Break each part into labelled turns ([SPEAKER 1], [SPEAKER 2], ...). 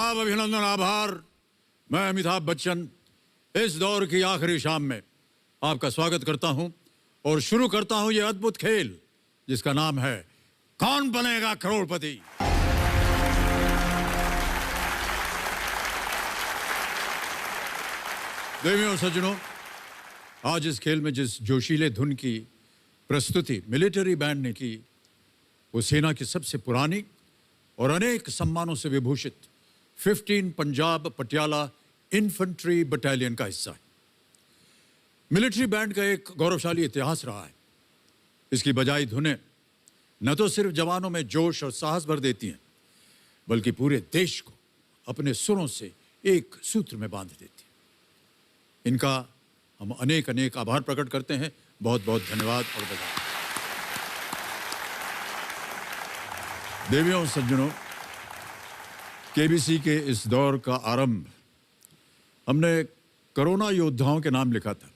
[SPEAKER 1] आदाब, अभिनंदन, आभार। मैं अमिताभ बच्चन इस दौर की आखिरी शाम में आपका स्वागत करता हूं और शुरू करता हूं यह अद्भुत खेल जिसका नाम है कौन बनेगा करोड़पति। देवियों और सज्जनों, आज इस खेल में जिस जोशीले धुन की प्रस्तुति मिलिट्री बैंड ने की वो सेना की सबसे पुरानी और अनेक सम्मानों से विभूषित 15 पंजाब पटियाला इन्फेंट्री बटालियन का हिस्सा है। मिलिट्री बैंड का एक गौरवशाली इतिहास रहा है। इसकी बजाई धुनें न तो सिर्फ जवानों में जोश और साहस भर देती हैं, बल्कि पूरे देश को अपने सुरों से एक सूत्र में बांध देती हैं। इनका हम अनेक अनेक आभार प्रकट करते हैं। बहुत बहुत धन्यवाद और बधाई। देवियों और सज्जनों, केबीसी के इस दौर का आरंभ हमने कोरोना योद्धाओं के नाम लिखा था,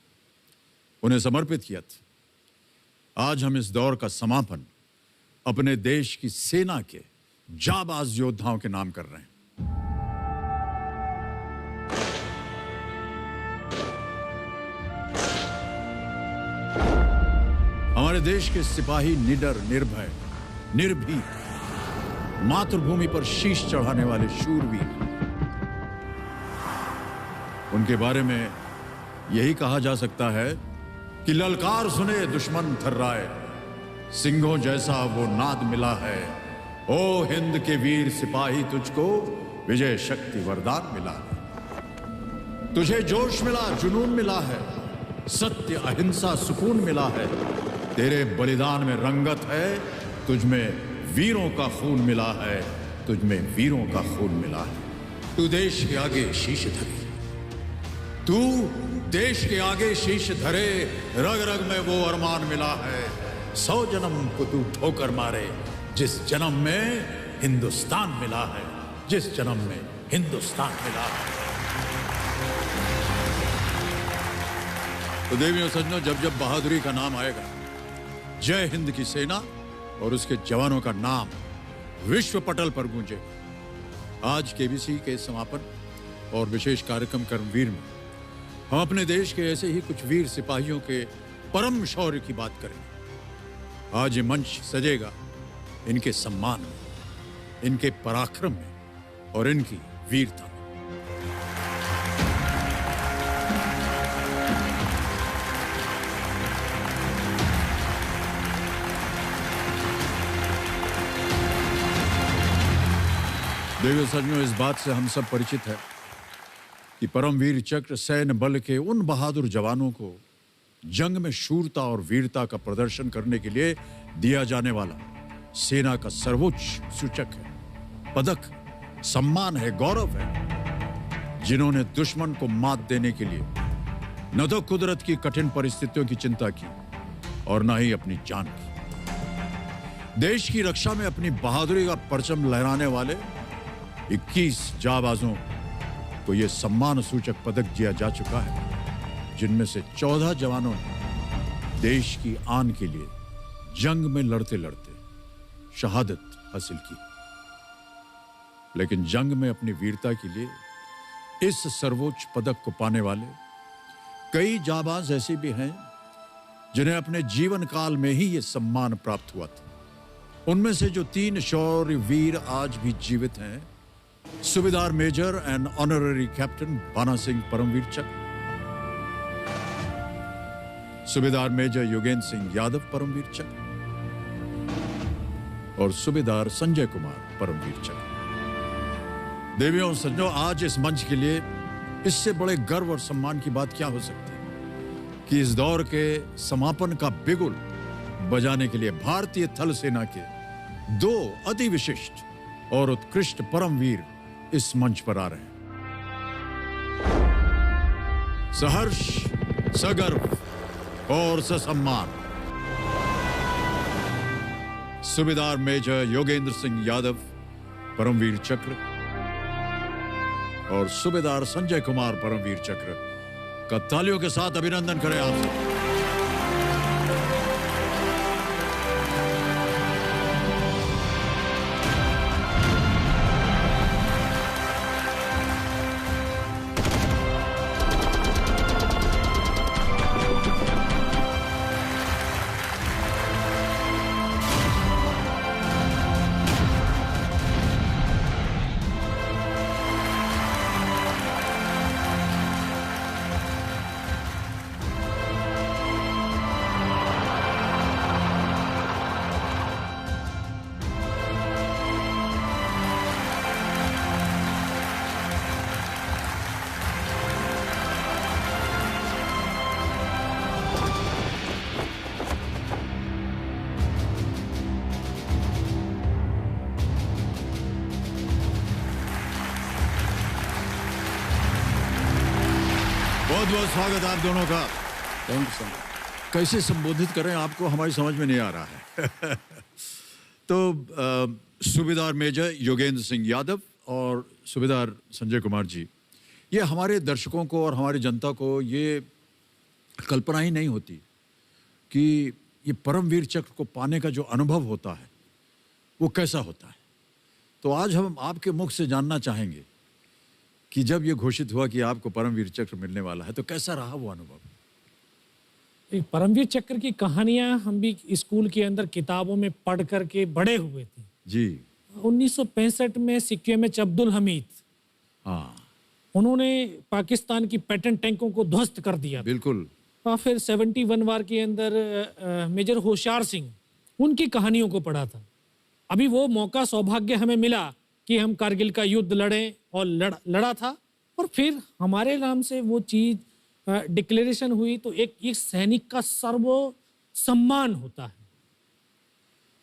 [SPEAKER 1] उन्हें समर्पित किया था। आज हम इस दौर का समापन अपने देश की सेना के जाबाज योद्धाओं के नाम कर रहे हैं। हमारे देश के सिपाही निडर, निर्भय, निर्भीक, मातृभूमि पर शीश चढ़ाने वाले शूरवीर। उनके बारे में यही कहा जा सकता है कि ललकार सुने दुश्मन थर्राए, सिंहों जैसा वो नाद मिला है। ओ हिंद के वीर सिपाही, तुझको विजय शक्ति वरदान मिला है। तुझे जोश मिला, जुनून मिला है, सत्य अहिंसा सुकून मिला है। तेरे बलिदान में रंगत है, तुझमें वीरों का खून मिला है, तुझमें वीरों का खून मिला है। तू देश के आगे शीश धरे, तू देश के आगे शीश धरे, रग रग में वो अरमान मिला है। 100 जन्म को तू ठोकर मारे, जिस जन्म में हिंदुस्तान मिला है, जिस जन्म में हिंदुस्तान मिला है। तो देवियों सज्जनों, जब जब बहादुरी का नाम आएगा, जय हिंद की सेना और उसके जवानों का नाम विश्व पटल पर गूंजेगा। आज केबीसी के समापन और विशेष कार्यक्रम कर्मवीर में हम अपने देश के ऐसे ही कुछ वीर सिपाहियों के परम शौर्य की बात करेंगे। आज ये मंच सजेगा इनके सम्मान में, इनके पराक्रम में और इनकी वीरता में। देवियों सज्जनों, इस बात से हम सब परिचित है कि परमवीर चक्र सैन्य बल के उन बहादुर जवानों को जंग में शूरता और वीरता का प्रदर्शन करने के लिए दिया जाने वाला सेना का सर्वोच्च सूचक है, पदक, सम्मान है, गौरव है, जिन्होंने दुश्मन को मात देने के लिए न तो कुदरत की कठिन परिस्थितियों की चिंता की और न ही अपनी जान की। देश की रक्षा में अपनी बहादुरी का परचम लहराने वाले 21 जाबाजों को यह सम्मान सूचक पदक दिया जा चुका है, जिनमें से 14 जवानों ने देश की आन के लिए जंग में लड़ते लड़ते शहादत हासिल की। लेकिन जंग में अपनी वीरता के लिए इस सर्वोच्च पदक को पाने वाले कई जाबाज ऐसे भी हैं जिन्हें अपने जीवन काल में ही यह सम्मान प्राप्त हुआ था। उनमें से जो 3 शौर्य वीर आज भी जीवित हैं, सूबेदार मेजर एंड ऑनररी कैप्टन बाना सिंह परमवीर चक्र, सूबेदार मेजर योगेंद्र सिंह यादव परमवीर चक्र और सूबेदार संजय कुमार परमवीर चक्र। देवियों और सज्जनों, आज इस मंच के लिए इससे बड़े गर्व और सम्मान की बात क्या हो सकती है कि इस दौर के समापन का बिगुल बजाने के लिए भारतीय थल सेना के 2 अति विशिष्ट और उत्कृष्ट परमवीर इस मंच पर आ रहे हैं। सहर्ष, सगर्व और ससम्मान सूबेदार मेजर योगेंद्र सिंह यादव परमवीर चक्र और सूबेदार संजय कुमार परमवीर चक्र का तालियों के साथ अभिनंदन करें आप सब। बहुत स्वागत आप दोनों का।
[SPEAKER 2] Thank you sir.
[SPEAKER 1] कैसे संबोधित करें आपको हमारी समझ में नहीं आ रहा है। तो सूबेदार मेजर योगेंद्र सिंह यादव और सूबेदार संजय कुमार जी, ये हमारे दर्शकों को और हमारी जनता को ये कल्पना ही नहीं होती कि ये परमवीर चक्र को पाने का जो अनुभव होता है वो कैसा होता है। तो आज हम आपके मुख से जानना चाहेंगे कि जब ये घोषित हुआ कि आपको परमवीर चक्र मिलने वाला है तो कैसा रहा वो अनुभव।
[SPEAKER 2] परमवीर चक्र की कहानियां हम भी स्कूल के अंदर किताबों में पढ़ करके बड़े हुए थे
[SPEAKER 1] जी।
[SPEAKER 2] 1965 में सिक्किम अब्दुल हमीद,
[SPEAKER 1] हाँ
[SPEAKER 2] उन्होंने पाकिस्तान की पैटर्न टैंकों को ध्वस्त कर दिया।
[SPEAKER 1] बिल्कुल।
[SPEAKER 2] और फिर 71 वार के अंदर मेजर होशियार सिंह, उनकी कहानियों को पढ़ा था। अभी वो मौका सौभाग्य हमें मिला कि हम कारगिल का युद्ध लड़ें और लड़ा था, और फिर हमारे नाम से वो चीज़ डिक्लेरेशन हुई। तो एक सैनिक का सर्व सम्मान होता है।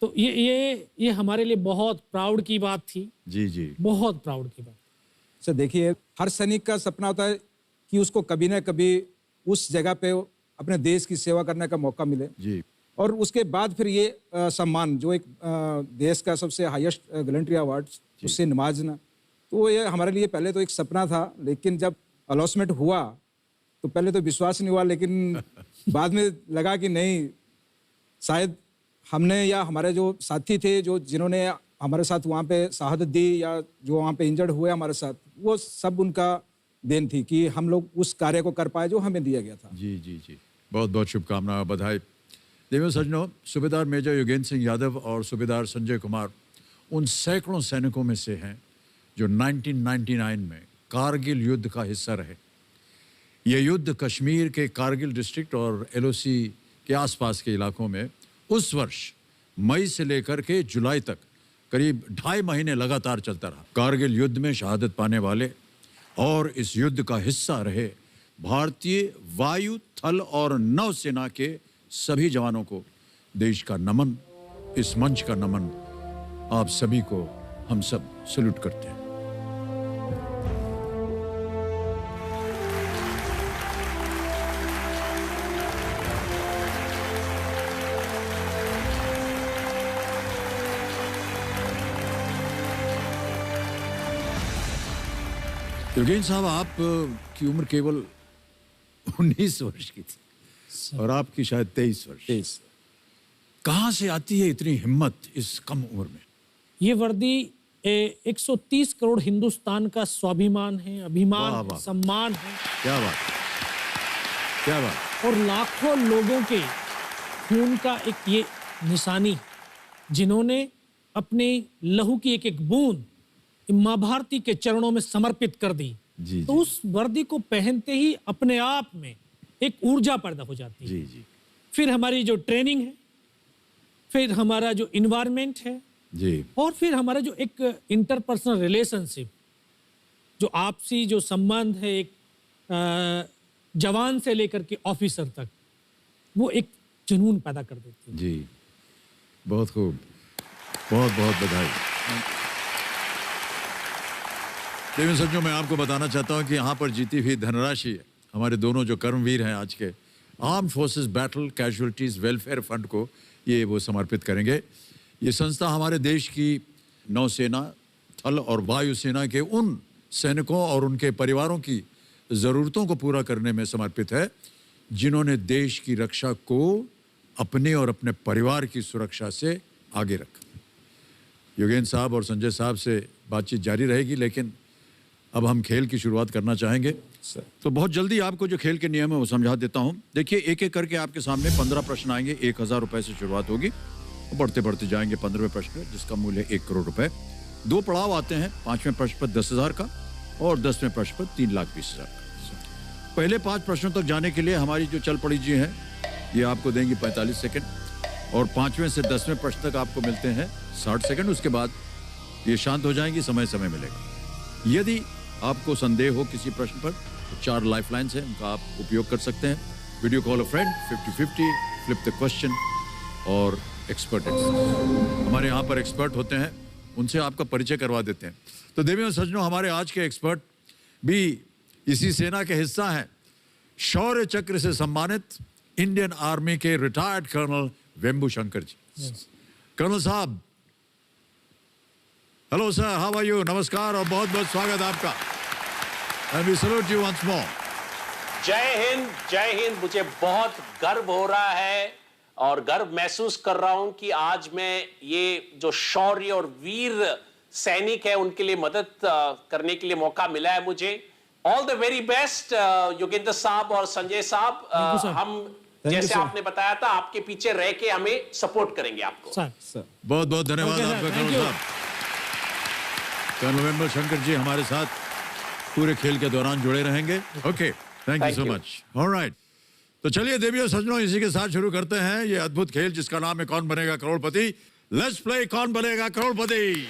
[SPEAKER 2] तो ये हमारे लिए बहुत प्राउड की बात थी।
[SPEAKER 1] जी जी,
[SPEAKER 2] बहुत प्राउड की बात।
[SPEAKER 3] सर देखिए, हर सैनिक का सपना होता है कि उसको कभी ना कभी उस जगह पे अपने देश की सेवा करने का मौका मिले
[SPEAKER 1] जी।
[SPEAKER 3] और उसके बाद फिर ये सम्मान जो एक देश का सबसे हाईएस्ट गैलेंट्री अवार्ड, उससे नवाजना, तो ये हमारे लिए पहले तो एक सपना था। लेकिन जब अलॉटमेंट हुआ तो पहले तो विश्वास नहीं हुआ, लेकिन बाद में लगा कि नहीं, शायद हमने या हमारे जो साथी थे जो जिन्होंने हमारे साथ वहाँ पे शहादत दी या जो वहाँ पे इंजर्ड हुए हमारे साथ, वो सब उनका देन थी कि हम लोग उस कार्य को कर पाए जो हमें दिया गया था।
[SPEAKER 1] जी जी जी, बहुत बहुत शुभकामनाएं, बधाई। देवियों सज्जनों, सूबेदार मेजर योगेंद्र सिंह यादव और सूबेदार संजय कुमार उन सैकड़ों सैनिकों में से हैं जो 1999 में कारगिल युद्ध का हिस्सा रहे। यह युद्ध कश्मीर के कारगिल डिस्ट्रिक्ट और एलओसी के आसपास के इलाकों में उस वर्ष मई से लेकर के जुलाई तक करीब 2.5 महीने लगातार चलता रहा। कारगिल युद्ध में शहादत पाने वाले और इस युद्ध का हिस्सा रहे भारतीय वायु, थल और नौसेना के सभी जवानों को देश का नमन, इस मंच का नमन आप सभी को हम सब सैल्यूट करते हैं। योगेंद्र साहब, आप की उम्र केवल 19 वर्ष की थी और आपकी शायद 23 वर्ष।
[SPEAKER 3] 23।
[SPEAKER 1] कहाँ से आती है इतनी हिम्मत इस कम उम्र में?
[SPEAKER 2] ये वर्दी 130 करोड़ हिंदुस्तान का स्वाभिमान है, अभिमान
[SPEAKER 1] वाह,
[SPEAKER 2] है,
[SPEAKER 1] वाह।
[SPEAKER 2] सम्मान है।
[SPEAKER 1] क्या बात, क्या बात।
[SPEAKER 2] और लाखों लोगों के खून का एक ये निशानी, जिन्होंने अपने लहू की एक एक बूंद माँ भारती के चरणों में समर्पित कर दी।
[SPEAKER 1] जी,
[SPEAKER 2] तो
[SPEAKER 1] जी।
[SPEAKER 2] उस वर्दी को पहनते ही अपने आप में एक ऊर्जा पैदा हो जाती है।
[SPEAKER 1] जी जी
[SPEAKER 2] फिर हमारी जो ट्रेनिंग है, फिर हमारा जो इन्वायरमेंट है,
[SPEAKER 1] जी,
[SPEAKER 2] और फिर हमारा जो एक इंटरपर्सनल रिलेशनशिप, जो आपसी जो संबंध है एक जवान से लेकर के ऑफिसर तक, वो एक जुनून पैदा कर देती है।
[SPEAKER 1] जी, बहुत खूब, बहुत बहुत बधाई। देवेंद्र सज्जनों, मैं आपको बताना चाहता हूं कि यहाँ पर जीती हुई धनराशि हमारे दोनों जो कर्मवीर हैं आज के arm forces battle casualties welfare fund को ये वो समर्पित करेंगे। ये संस्था हमारे देश की नौसेना, थल और वायुसेना के उन सैनिकों और उनके परिवारों की ज़रूरतों को पूरा करने में समर्पित है जिन्होंने देश की रक्षा को अपने और अपने परिवार की सुरक्षा से आगे रखा। योगेंद्र साहब और संजय साहब से बातचीत जारी रहेगी, लेकिन अब हम खेल की शुरुआत करना चाहेंगे। तो बहुत जल्दी आपको जो खेल के नियम है वो समझा देता हूं। देखिए, एक एक करके आपके सामने 15 प्रश्न आएंगे। 1000 रुपए से शुरुआत होगी, बढ़ते बढ़ते जाएंगे 15वें प्रश्न जिसका मूल्य है 1 करोड़ रुपए। 2 पड़ाव आते हैं, 5वें प्रश्न पर 10,000 का और 10वें प्रश्न पर 3,20,000 का। पहले 5 प्रश्नों तक जाने के लिए हमारी जो चल पड़ी जी हैं ये आपको देंगी 45 सेकंड और 5वें से 10वें प्रश्न तक आपको मिलते हैं 60 सेकंड। उसके बाद ये शांत हो जाएंगी, समय समय मिलेगा। यदि आपको संदेह हो किसी प्रश्न पर तो 4 लाइफलाइंस हैं, उनका आप उपयोग कर सकते हैं। Video call a friend, 50-50, flip the question और एक्सपर्ट। हमारे यहाँ पर एक्सपर्ट होते हैं, उनसे आपका परिचय करवा देते हैं। तो देवियों सज्जनों, हमारे आज के एक्सपर्ट भी इसी सेना के हिस्सा हैं। शौर्य चक्र से सम्मानित इंडियन आर्मी के retired colonel Vembu Shankar ji. Colonel साहब, hello sir, how are you? नमस्कार और बहुत बहुत स्वागत आपका। And we salute you once more.
[SPEAKER 4] जय हिंद, जय हिंद। मुझे बहुत गर्व हो रहा है और गर्व महसूस कर रहा हूं कि आज मैं ये जो शौर्य और वीर सैनिक है उनके लिए मदद करने के लिए मौका मिला है मुझे। All the very best Yogendra साहब और संजय साहब। हम जैसे आपने बताया था आपके पीछे रह के हमें सपोर्ट करेंगे आपको।
[SPEAKER 1] बहुत बहुत धन्यवाद आपका कर्नल साहब। कर्नल वेम्बू शंकर जी हमारे साथ पूरे खेल के दौरान जुड़े रहेंगे। Okay, thank you so much. Alright, तो चलिए देवियों सज्जनों, इसी के साथ शुरू करते हैं ये अद्भुत खेल जिसका नाम है कौन बनेगा करोड़पति। लेट्स प्ले कौन बनेगा करोड़पति।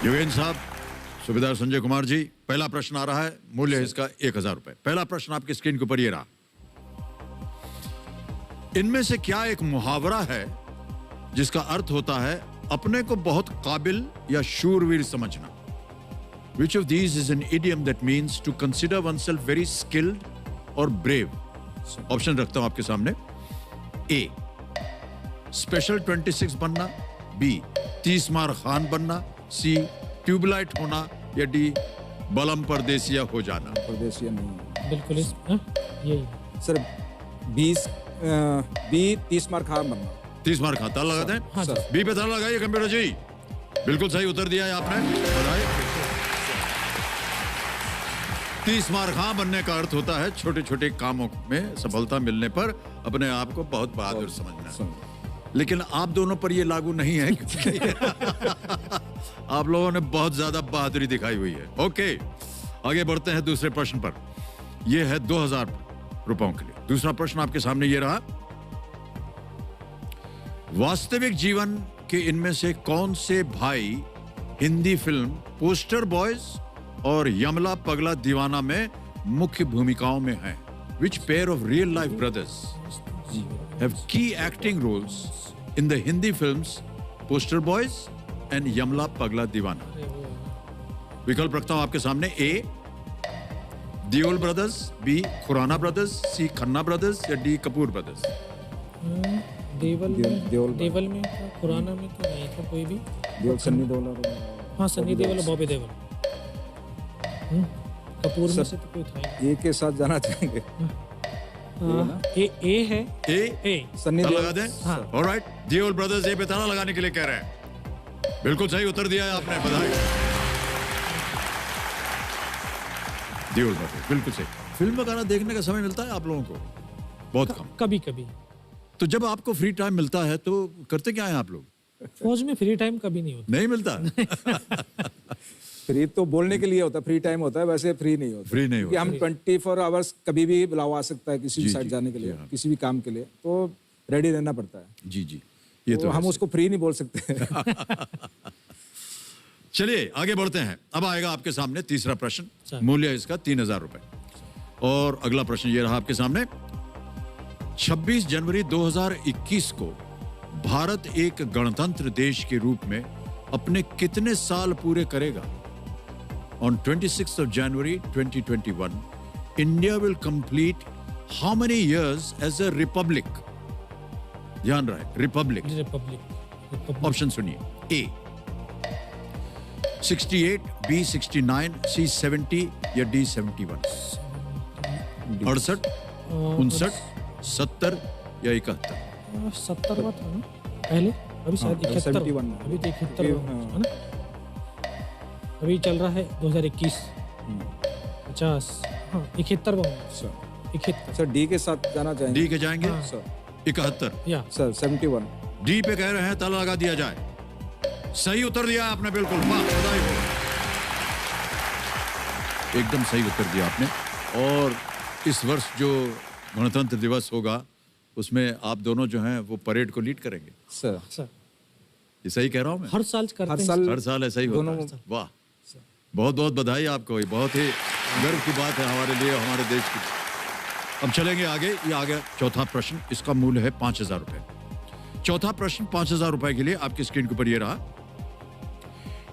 [SPEAKER 1] योगेंद्र साहब, सूबेदार संजय कुमार जी, पहला प्रश्न आ रहा है, मूल्य है इसका 1000 रुपए। पहला प्रश्न आपकी स्क्रीन के ऊपर ये रहा, इनमें से क्या एक मुहावरा है जिसका अर्थ होता है अपने को बहुत काबिल या शूरवीर समझना? Which of these is an idiom that means to consider oneself very skilled or brave? Option रखता हूं आपके सामने। A, स्पेशल 26 बनना, B, 30 मार खान बनना, C, ट्यूबलाइट होना, या D, बलम परदेसिया हो जाना।
[SPEAKER 3] परदेसिया नहीं,
[SPEAKER 2] बिल्कुल यही
[SPEAKER 3] सर। 30 मार खान बनना।
[SPEAKER 1] 30 मार खाता लगाते हैं।
[SPEAKER 2] हाँ सर।
[SPEAKER 1] बी पे ताला लगाइए कंप्यूटर जी। बिल्कुल सही उत्तर दिया है आपने, बधाई। 30 मार खां बनने का अर्थ होता है छोटे छोटे कामों में सफलता मिलने पर अपने आप को बहुत बहादुर समझना। लेकिन आप दोनों पर यह लागू नहीं है क्योंकि आप लोगों ने बहुत ज्यादा बहादुरी दिखाई हुई है। ओके, आगे बढ़ते हैं दूसरे प्रश्न पर। यह है 2000 रुपयों के लिए। दूसरा प्रश्न आपके सामने यह रहा, वास्तविक जीवन के इनमें से कौन से भाई हिंदी फिल्म पोस्टर बॉयज और यमला पगला दीवाना में मुख्य भूमिकाओं में हैं? Which pair of real life brothers have key acting roles in the Hindi films Poster Boys and Yamla Pagla Deewana? विकल्प रखता हूं आपके सामने। A, Deol brothers, B, Khurana brothers, C, Khanna brothers, या D, कपूर ब्रदर्स।
[SPEAKER 2] देवल में था, खुराना में तो नहीं था कोई भी।
[SPEAKER 3] सन्नी देओल।
[SPEAKER 2] हाँ, सन्नी देओल और बॉबी देओल। कपूर में से तो कोई था ही।
[SPEAKER 3] ए के साथ जाना चाहेंगे।
[SPEAKER 2] ए है।
[SPEAKER 1] ए
[SPEAKER 3] सन्नी
[SPEAKER 1] ताला
[SPEAKER 3] देओल।
[SPEAKER 1] लगा दें।
[SPEAKER 2] हाँ।
[SPEAKER 1] ऑलराइट, दियोल ब्रदर्स ए पे ताला लगाने के लिए कह रहे हैं। बिल्कुल सही उत्तर दिया है आपने, बधाई। दियोल ब्रदर्स, बिल्कुल सही। फिल्म वगैरह देखने का समय मिलता है आप लोगों को? बहुत कम।
[SPEAKER 2] कभी कभी।
[SPEAKER 1] तो जब आपको फ्री टाइम मिलता है तो करते क्या है आप लोग?
[SPEAKER 2] फौज में फ्री टाइम कभी नहीं होता।
[SPEAKER 1] नहीं मिलता।
[SPEAKER 3] फ्री तो बोलने के लिए होता है, फ्री टाइम होता है, वैसे फ्री नहीं होता।
[SPEAKER 1] फ्री नहीं
[SPEAKER 3] क्योंकि हम 24 आवर्स कभी भी बुलावा आ सकता है किसी भी
[SPEAKER 1] जी,
[SPEAKER 3] साइड
[SPEAKER 1] जी,
[SPEAKER 3] जाने के
[SPEAKER 1] जी,
[SPEAKER 3] लिए,
[SPEAKER 1] हाँ।
[SPEAKER 3] किसी भी काम के लिए, तो रेडी रहना पड़ता है।
[SPEAKER 1] जी जी, ये तो
[SPEAKER 3] हम
[SPEAKER 1] है
[SPEAKER 3] उसको फ्री नहीं बोल सकते।
[SPEAKER 1] चलिए आगे बढ़ते हैं। अब आएगा आपके सामने तीसरा प्रश्न,
[SPEAKER 2] सर।
[SPEAKER 1] मूल्य इसका 3000 रुपए। और अगला प्रश्न ये रहा आपके सामने, 26 जनवरी 2021 को भारत एक गणतंत्र देश के रूप में अपने कितने साल पूरे करेगा? On 26th of January 2021, India will complete how many years as a republic? ध्यान रहे, रिपब्लिक।
[SPEAKER 2] रिपब्लिक।
[SPEAKER 1] ऑप्शन सुनिए। A, 68, B, 69, C, 70, या D, 71? 68, 59, 70 या 71?
[SPEAKER 2] 70वां था ना पहले, अभी शायद 71।
[SPEAKER 3] 71
[SPEAKER 2] अभी तो 71 है ना। अभी चल रहा है 2021, 50, हाँ 71वां।
[SPEAKER 3] सर
[SPEAKER 2] 71।
[SPEAKER 3] सर डी के साथ जाना चाहेंगे।
[SPEAKER 1] डी के जाएंगे?
[SPEAKER 3] सर
[SPEAKER 1] 71।
[SPEAKER 2] या
[SPEAKER 3] सर 71।
[SPEAKER 1] डी पे कह रहे हैं, ताला लगा दिया जाए। सही उत्तर दिया आपने, बिल्कुल, वाह, बधाई हो। एकदम सही उत्तर दिया आपने। और इस वर्ष जो गणतंत्र दिवस होगा उसमें आप दोनों जो हैं वो परेड को लीड करेंगे।
[SPEAKER 3] सर
[SPEAKER 2] सर
[SPEAKER 1] ये सही कह रहा हूं मैं?
[SPEAKER 2] हर साल करते
[SPEAKER 3] हर
[SPEAKER 2] हैं।
[SPEAKER 3] साल
[SPEAKER 1] हर साल ऐसा ही होता
[SPEAKER 3] दोनों-
[SPEAKER 1] है। वाह, बहुत बहुत बधाई आपको, ये बहुत ही गर्व की बात है हमारे लिए, हमारे देश की। अब चलेंगे आगे। ये आ गया चौथा प्रश्न, इसका मूल्य है 5000 रुपए। चौथा प्रश्न 5000 रुपए के लिए आपकी स्क्रीन के ऊपर ये रहा,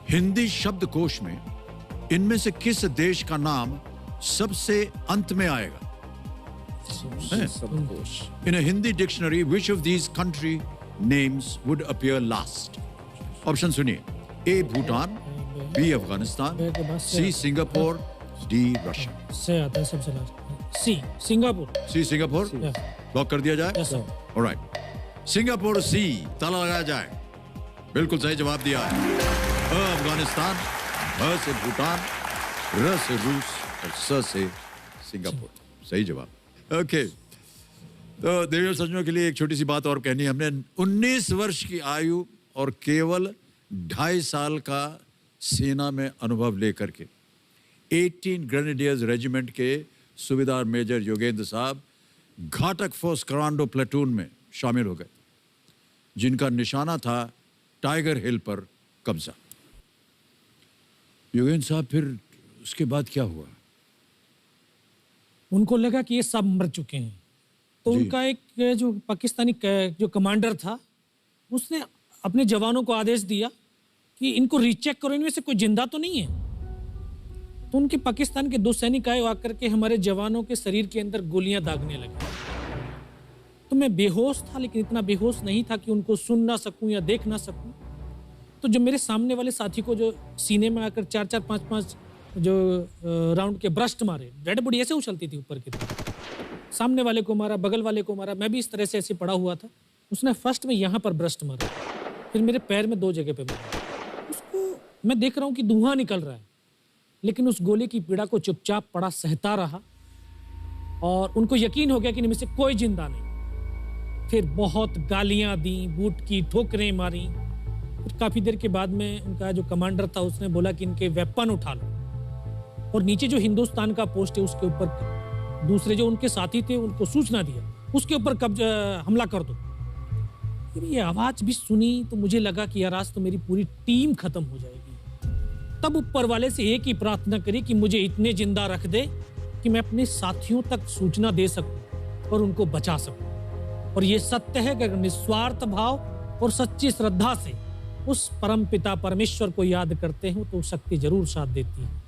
[SPEAKER 1] हिंदी शब्दकोश में इनमें से किस देश का नाम सबसे अंत में आएगा? In a Hindi dictionary, which of these country names would appear last? Option सुनिए. A. Bhutan, B. Afghanistan, C. Singapore, D. Russia.
[SPEAKER 2] से आता है सबसे last. C Singapore.
[SPEAKER 1] C. Singapore. लॉक कर दिया जाए?
[SPEAKER 2] Yes sir.
[SPEAKER 1] Alright. Singapore C. ताला लगाया जाए। बिल्कुल सही जवाब दिया है। अ अफगानिस्तान, भ से भूटान, र से रूस और स से सिंगापुर। सही जवाब। ओके। तो देवियों सज्जनों के लिए एक छोटी सी बात और कहनी है। हमने 19 वर्ष की आयु और केवल 2.5 साल का सेना में अनुभव लेकर के 18 ग्रेनेडियर्स रेजिमेंट के सूबेदार मेजर योगेंद्र साहब घातक फोर्स कमांडो प्लेटून में शामिल हो गए, जिनका निशाना था टाइगर हिल पर कब्जा। योगेंद्र साहब फिर उसके बाद क्या हुआ?
[SPEAKER 2] उनको लगा कि ये सब मर चुके हैं, तो उनका एक जो पाकिस्तानी जो कमांडर था, उसने अपने जवानों को आदेश दिया कि इनको रीचेक करो, इनमें से कोई जिंदा तो नहीं है। तो उनके पाकिस्तान के 2 सैनिक आए, आकर के हमारे जवानों के शरीर के अंदर गोलियां दागने लगे। तो मैं बेहोश था, लेकिन इतना बेहोश नहीं था कि उनको सुन ना सकूं या देख ना सकूं। तो जो मेरे सामने वाले साथी को जो सीने में आकर 4-4, 5-5 जो राउंड के ब्रस्ट मारे, डेड बॉडी ऐसे उछलती थी ऊपर की तरफ, सामने वाले को मारा, बगल वाले को मारा, मैं भी इस तरह से ऐसे पड़ा हुआ था। उसने फर्स्ट में यहाँ पर ब्रस्ट मारा, फिर मेरे पैर में 2 जगह पे मारा। उसको मैं देख रहा हूँ कि धुआं निकल रहा है, लेकिन उस गोली की पीड़ा को चुपचाप पड़ा सहता रहा और उनको यकीन हो गया कि इनमें से कोई जिंदा नहीं। फिर बहुत गालियां दी, बूट की ठोकरें मारी। फिर काफी देर के बाद में उनका जो कमांडर था उसने बोला कि इनके वेपन उठा लो, और नीचे जो हिंदुस्तान का पोस्ट है उसके ऊपर दूसरे जो उनके साथी थे उनको सूचना दिया, उसके ऊपर हमला कर दो। फिर ये आवाज भी सुनी तो मुझे लगा कि यार आज तो मेरी पूरी टीम खत्म हो जाएगी। तब ऊपर वाले से एक ही प्रार्थना करी कि मुझे इतने जिंदा रख दे कि मैं अपने साथियों तक सूचना दे सकूं और उनको बचा सकूं। और ये सत्य है कि अगर निस्वार्थ भाव और सच्ची श्रद्धा से उस परम पिता परमेश्वर को याद करते हो तो शक्ति जरूर साथ देती है।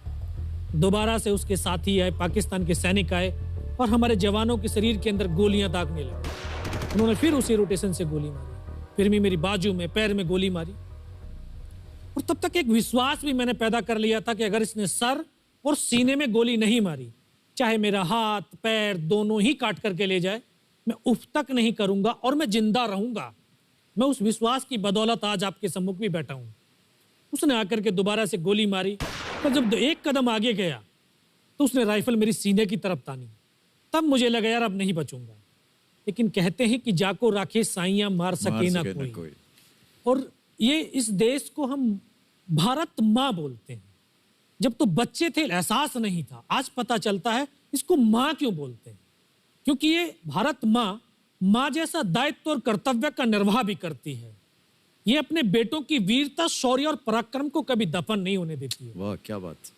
[SPEAKER 2] दोबारा से उसके साथी आए, पाकिस्तान के सैनिक आए और हमारे जवानों के शरीर के अंदर गोलियां दागने लगे। उन्होंने फिर उसी रोटेशन से गोली मारी, फिर भी मेरी बाजू में, पैर में गोली मारी। और तब तक एक विश्वास भी मैंने पैदा कर लिया था कि अगर इसने सर और सीने में गोली नहीं मारी, चाहे मेरा हाथ पैर दोनों ही काट करके ले जाए, मैं उफ तक नहीं करूंगा और मैं जिंदा रहूंगा। मैं उस विश्वास की बदौलत आज आपके सम्मुख भी बैठा हूं। उसने आकर के दोबारा से गोली मारी, पर जब एक कदम आगे गया तो उसने राइफल मेरी सीने की तरफ तानी। तब मुझे लगा यार अब नहीं बचूंगा। लेकिन कहते हैं कि जाको राखे साइयां मार सके ना कोई। और ये इस देश को हम भारत माँ बोलते हैं। जब तो बच्चे थे एहसास नहीं था, आज पता चलता है इसको माँ क्यों बोलते हैं, क्योंकि ये भारत माँ जैसा दायित्व और कर्तव्य का निर्वाह भी करती है। ये अपने बेटों की वीरता, शौर्य और पराक्रम को कभी दफन नहीं होने देती है।
[SPEAKER 1] वाह क्या बात।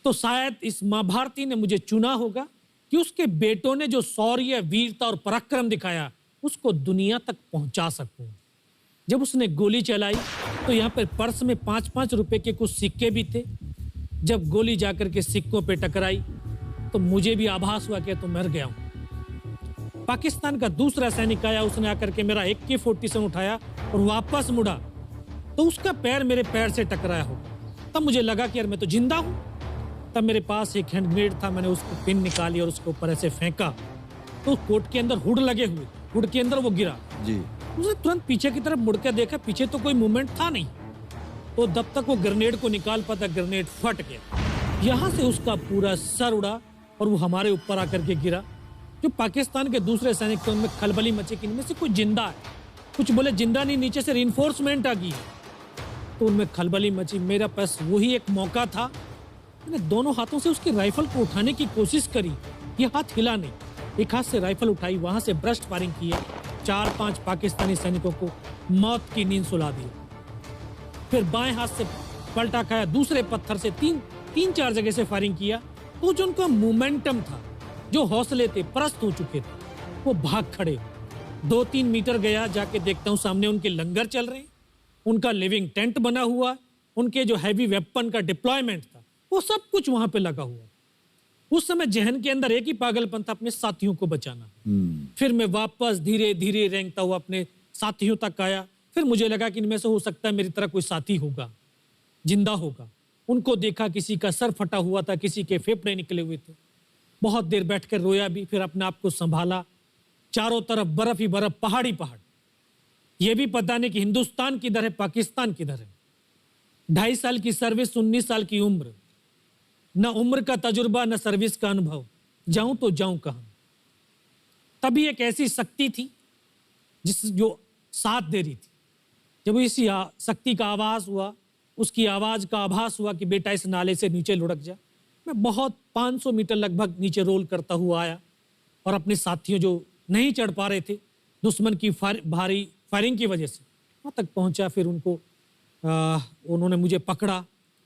[SPEAKER 2] तो शायद इस माँ भारती ने मुझे चुना होगा कि उसके बेटों ने जो शौर्य, वीरता और पराक्रम दिखाया उसको दुनिया तक पहुंचा सकूं। जब उसने गोली चलाई तो यहाँ पर पर्स में 5-5 रुपए के कुछ सिक्के भी थे। जब गोली जाकर के सिक्कों पे टकराई तो मुझे भी आभास हुआ कि तो मर गया हूं। पाकिस्तान का दूसरा सैनिक आया, उसने आकर के मेरा AK-47 उठाया और वापस मुड़ा तो उसका पैर मेरे पैर से टकराया होगा। तब मुझे लगा कि यार मैं तो जिंदा हूं। तब मेरे पास एक हैंड ग्रेनेड था, मैंने उसको पिन निकाली और उसके ऊपर ऐसे फेंका तो कोट के अंदर हुड लगे हुए, हुड के अंदर वो गिरा
[SPEAKER 1] जी।
[SPEAKER 2] उसने तुरंत पीछे की तरफ मुड़ के देखा, पीछे तो कोई मूवमेंट था नहीं। तो जब तक वो ग्रेनेड को निकाल पाता, ग्रेनेड फट गया। यहाँ से उसका पूरा सर उड़ा और वो हमारे ऊपर आकर के गिरा। जो पाकिस्तान के दूसरे सैनिक थे उनमें खलबली मची कि इनमें से कोई जिंदा है, कुछ बोले जिंदा नहीं, नीचे से रिइंफोर्समेंट आ गई है। तो उनमें खलबली मची। मेरा पास वही एक मौका था, मैंने दोनों हाथों से उसकी राइफल को उठाने की कोशिश करी, ये हाथ हिला नहीं। एक हाथ से राइफल उठाई, वहां से ब्रस्ट फायरिंग किया, 4-5 पाकिस्तानी सैनिकों को मौत की नींद सुला दी। फिर बाएं हाथ से पलटा खाया, दूसरे पत्थर से 3-4 जगह से फायरिंग किया। तो जो उनका मोमेंटम था, जो हौसले थे, परस्त हो चुके थे, वो भाग खड़े। 2-3 मीटर गया, जाके देखता हूँ सामने उनके लंगर चल रहे हैं, उनका लिविंग टेंट बना हुआ, उनके जो हैवी वेपन का डिप्लॉयमेंट था वो सब कुछ वहां पे लगा हुआ। उस समय जहन के अंदर एक ही पागलपन था, अपने साथियों को बचाना। फिर मैं वापस धीरे धीरे रेंगता हुआ अपने साथियों तक आया। फिर मुझे लगा कि इनमें से हो सकता है मेरी तरह कोई साथी होगा, जिंदा होगा। उनको देखा, किसी का सर फटा हुआ था, किसी के फेफड़े निकले हुए थे। बहुत देर बैठकर रोया भी, फिर अपने आप को संभाला। चारों तरफ बर्फ ही बर्फ, पहाड़ी पहाड़। ये भी पता नहीं कि हिंदुस्तान किधर है, पाकिस्तान किधर है। 2.5 साल की सर्विस, 19 साल की उम्र, न उम्र का तजुर्बा न सर्विस का अनुभव। जाऊं तो जाऊं कहां। तभी एक ऐसी शक्ति थी जो साथ दे रही थी। जब इसी शक्ति का आवाज हुआ, उसकी आवाज का आभास हुआ कि बेटा इस नाले से नीचे लुढ़क जा, मैं बहुत 500 मीटर लगभग नीचे रोल करता हुआ आया और अपने साथियों जो नहीं चढ़ पा रहे थे दुश्मन की भारी फायरिंग की वजह से, वहाँ तक पहुँचा। फिर उन्होंने मुझे पकड़ा,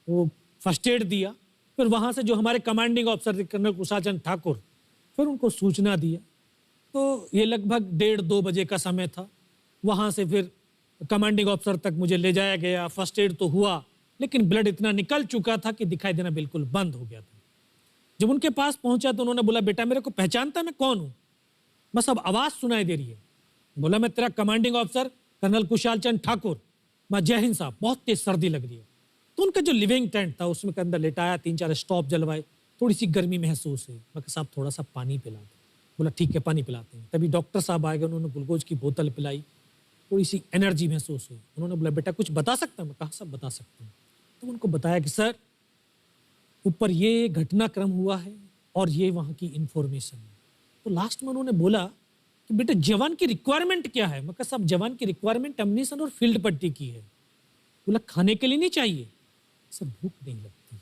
[SPEAKER 2] वो फर्स्ट एड दिया। फिर वहाँ से जो हमारे कमांडिंग ऑफिसर थे कर्नल कुशाल चंद ठाकुर, फिर उनको सूचना दिया। तो ये लगभग 1:30-2 बजे का समय था। वहाँ से फिर कमांडिंग ऑफिसर तक मुझे ले जाया गया। फर्स्ट एड तो हुआ, लेकिन ब्लड इतना निकल चुका था कि दिखाई देना बिल्कुल बंद हो गया था। जब उनके पास पहुंचा तो उन्होंने बोला, बेटा मेरे को पहचानता मैं कौन हूँ? बस अब आवाज़ सुनाई दे रही है। बोला, मैं तेरा commanding officer colonel Kushal Chand Thakur. मैं, जय हिंद साहब, बहुत तेज सर्दी लग रही है। तो उनका जो लिविंग टेंट था उसमें के अंदर लेटाया, 3-4 स्टॉप जलवाए, थोड़ी सी गर्मी महसूस हुई। मैं कहा, साहब थोड़ा सा पानी पिला दो। बोला, ठीक है पानी पिलाते हैं। तभी डॉक्टर साहब आए गए, उन्होंने ग्लूकोज की बोतल पिलाई, थोड़ी सी एनर्जी महसूस हुई। उन्होंने बोला, बेटा कुछ बता सकता हूँ? मैं कहा, सब बता सकता हूँ। तो उनको बताया कि सर ऊपर ये घटनाक्रम हुआ है और ये वहाँ की इंफॉर्मेशन है। तो लास्ट में उन्होंने बोला कि बेटा जवान की रिक्वायरमेंट क्या है? मैं कहा, साहब जवान की रिक्वायरमेंट एम्युनिशन और फील्ड पट्टी की है। बोला, खाने के लिए नहीं चाहिए? सर भूख नहीं लगती।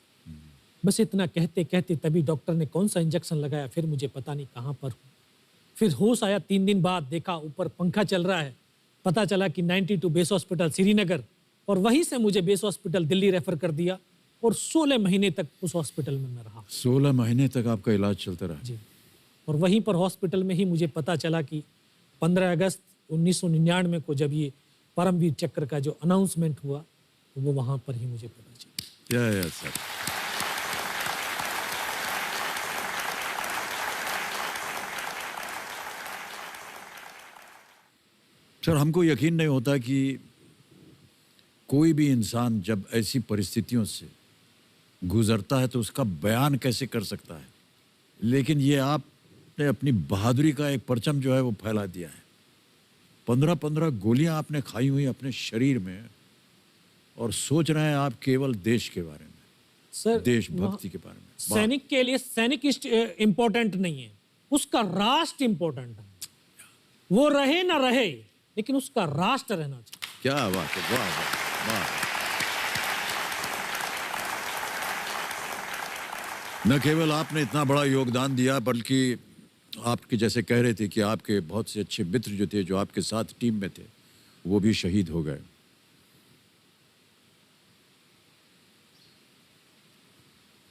[SPEAKER 2] बस इतना कहते कहते तभी डॉक्टर ने कौन सा इंजेक्शन लगाया, फिर मुझे पता नहीं कहाँ पर हूँ। फिर होश आया 3 दिन बाद, देखा ऊपर पंखा चल रहा है। पता चला कि 92 बेस हॉस्पिटल श्रीनगर, और वहीं से मुझे बेस हॉस्पिटल दिल्ली रेफर कर दिया और 16 महीने तक उस हॉस्पिटल में मैं रहा।
[SPEAKER 1] 16 महीने तक आपका इलाज चलता रहा?
[SPEAKER 2] जी। और वहीं पर हॉस्पिटल में ही मुझे पता चला कि 15 अगस्त 1999 को जब ये परमवीर चक्र का जो अनाउंसमेंट हुआ, तो वो वहाँ पर ही मुझे पता चला।
[SPEAKER 1] या सर। सर हमको यकीन नहीं होता कि कोई भी इंसान जब ऐसी परिस्थितियों से गुजरता है तो उसका बयान कैसे कर सकता है, लेकिन ये आपने अपनी बहादुरी का एक परचम जो है वो फैला दिया है। 15-15 गोलियां आपने खाई हुई अपने शरीर में, और सोच रहे हैं आप केवल देश के बारे में,
[SPEAKER 2] सर
[SPEAKER 1] देशभक्ति के बारे में।
[SPEAKER 2] सैनिक के लिए सैनिक इम्पोर्टेंट नहीं है, उसका राष्ट्र इम्पोर्टेंट है। वो रहे ना रहे, लेकिन उसका राष्ट्र रहना चाहिए।
[SPEAKER 1] क्या बात है, वाह वाह वाह। न केवल आपने इतना बड़ा योगदान दिया, बल्कि आपके जैसे कह रहे थे कि आपके बहुत से अच्छे मित्र जो थे, जो आपके साथ टीम में थे, वो भी शहीद हो गए।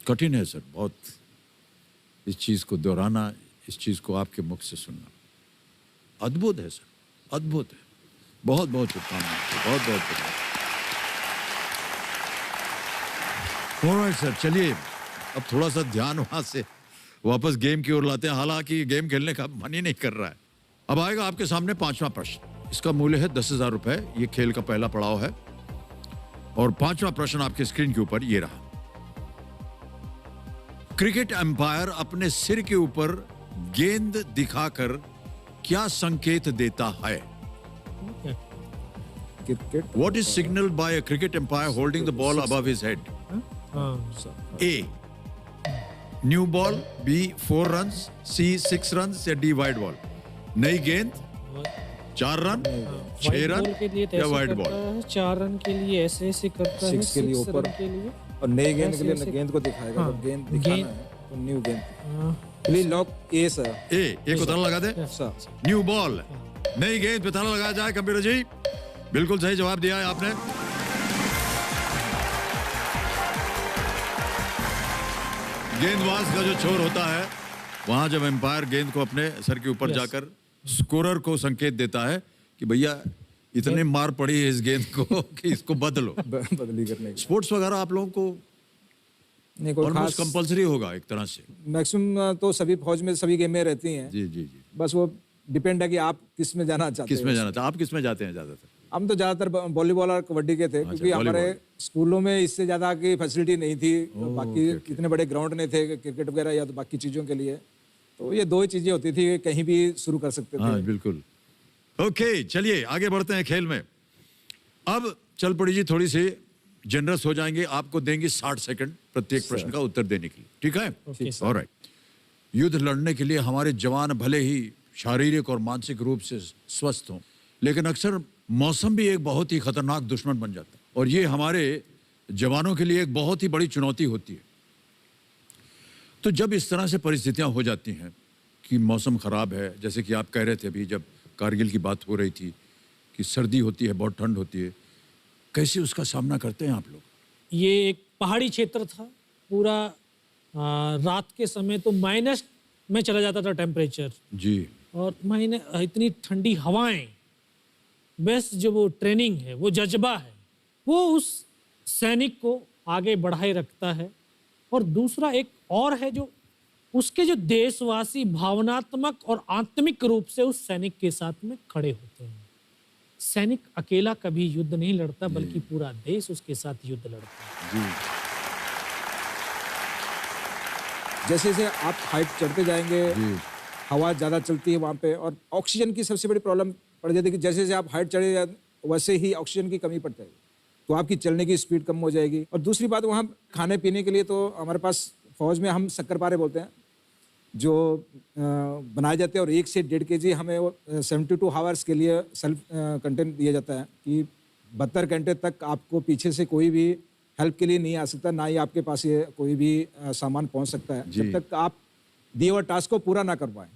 [SPEAKER 1] कठिन है सर बहुत इस चीज को दोहराना, इस चीज को आपके मुख से सुनना। अद्भुत है सर, अद्भुत है। बहुत बहुत शुभकामनाएं, बहुत बहुत शुभकामनाएं। ऑलराइट सर, चलिए अब थोड़ा सा ध्यान वहां से वापस गेम की ओर लाते हैं। हालांकि गेम खेलने का मन ही नहीं कर रहा है। अब आएगा आपके सामने 5वां प्रश्न। इसका मूल्य है 10,000 रुपए। ये खेल का पहला पड़ाव है, और 5वां प्रश्न आपके स्क्रीन के ऊपर ये रहा। क्रिकेट एम्पायर अपने सिर के ऊपर गेंद दिखाकर क्या संकेत देता है?
[SPEAKER 3] Cricket
[SPEAKER 1] What is signaled by a cricket umpire holding the ball above his head? A. New ball. B. 4 runs. C. 6 runs. या D. Wide ball. नई गेंद, 4 रन, 6 रन या वाइड बॉल?
[SPEAKER 2] 4 रन के लिए ऐसे ऐसे करता है,
[SPEAKER 3] 6 के लिए
[SPEAKER 2] 6
[SPEAKER 3] ऊपर,
[SPEAKER 2] रन के लिए,
[SPEAKER 3] और नई गेंद के लिए
[SPEAKER 2] ऐसे-
[SPEAKER 3] गेंद को दिखाएगा।
[SPEAKER 2] हाँ,
[SPEAKER 3] जब गेंद दिखाना
[SPEAKER 2] गेंद-
[SPEAKER 3] है तो न्यू गेंद। Please lock A sir.
[SPEAKER 1] एक उतारा लगा दे।
[SPEAKER 3] सर
[SPEAKER 1] न्यू बॉल, नई गेंद पे ताला लगाया जाए। कंप्यूटर जी बिल्कुल सही जवाब दिया है आपने। गेंदबाज का जो छोर होता है, वहां जब एम्पायर गेंद को अपने सर के ऊपर जाकर स्कोरर को संकेत देता है कि भैया इतने मार पड़ी है इस गेंद को कि इसको बदलो।
[SPEAKER 3] बदली करने की।
[SPEAKER 1] स्पोर्ट्स वगैरह आप लोगों को
[SPEAKER 3] नहीं कोई
[SPEAKER 1] ऑलमोस्ट
[SPEAKER 3] खास
[SPEAKER 1] कंपलसरी होगा एक तरह से।
[SPEAKER 3] मैक्सिमम तो सभी फौज में सभी गेमें रहती हैं।
[SPEAKER 1] जी जी जी।
[SPEAKER 3] बस वो डिपेंड है कि आप किस में जाना चाहते
[SPEAKER 1] किस
[SPEAKER 3] हैं।
[SPEAKER 1] में जाना था? आप किस में जाते हैं ज्यादातर?
[SPEAKER 3] हम तो ज़्यादातर वॉलीबॉल और कबड्डी के थे, क्योंकि हमारे स्कूलों में इससे ज़्यादा की फैसिलिटी नहीं थी। बाकी इतने बड़े ग्राउंड नहीं थे क्रिकेट वगैरह या तो बाकी चीज़ों के लिए, तो ये दो ही चीज़ें होती थी, कहीं भी शुरू कर सकते थे।
[SPEAKER 1] हाँ बिल्कुल। ओके चलिए आगे बढ़ते हैं खेल में। अब चल पड़ी जी, थोड़ी सी जनरस हो जाएंगे, आपको देंगे 60 सेकंड प्रत्येक प्रश्न का उत्तर देने के लिए, ठीक है? ऑलराइट। युद्ध लड़ने के लिए हमारे जवान भले ही शारीरिक और मानसिक रूप से स्वस्थ हों, लेकिन अक्सर मौसम भी एक बहुत ही खतरनाक दुश्मन बन जाता है, और ये हमारे जवानों के लिए एक बहुत ही बड़ी चुनौती होती है। तो जब इस तरह से परिस्थितियां हो जाती हैं कि मौसम खराब है, जैसे कि आप कह रहे थे अभी जब कारगिल की बात हो रही थी कि सर्दी होती है, बहुत ठंड होती है, कैसे उसका सामना करते हैं आप लोग?
[SPEAKER 2] ये एक पहाड़ी क्षेत्र था, पूरा रात के समय तो माइनस में चला जाता था टेम्परेचर,
[SPEAKER 1] जी।
[SPEAKER 2] और इतनी ठंडी हवाएं। बेस्ट जो वो ट्रेनिंग है, वो जज्बा है, वो उस सैनिक को आगे बढ़ाए रखता है। और दूसरा एक और है, जो उसके जो देशवासी भावनात्मक और आत्मिक रूप से उस सैनिक के साथ में खड़े होते हैं। सैनिक अकेला कभी युद्ध नहीं लड़ता, बल्कि पूरा देश उसके साथ युद्ध लड़ता है।
[SPEAKER 1] जी।
[SPEAKER 3] जैसे जैसे आप हाइट चढ़ते जाएंगे, हवा ज़्यादा चलती है वहाँ पे, और ऑक्सीजन की सबसे बड़ी प्रॉब्लम पड़ जाती है कि जैसे जैसे आप हाइट चढ़े वैसे ही ऑक्सीजन की कमी पड़ जाएगी, तो आपकी चलने की स्पीड कम हो जाएगी। और दूसरी बात, वहाँ खाने पीने के लिए तो हमारे पास फौज में हम शक्करपारे बोलते हैं, जो बनाए जाते हैं, और 1 से 1.5 kg हमें वो 72 आवर्स के लिए सेल्फ कंटेंट दिया जाता है कि 72 घंटे तक आपको पीछे से कोई भी हेल्प के लिए नहीं आ सकता, ना ही आपके पास ये कोई भी सामान पहुंच सकता है, जब तक आप दिए हुए टास्क को पूरा ना कर पाएं।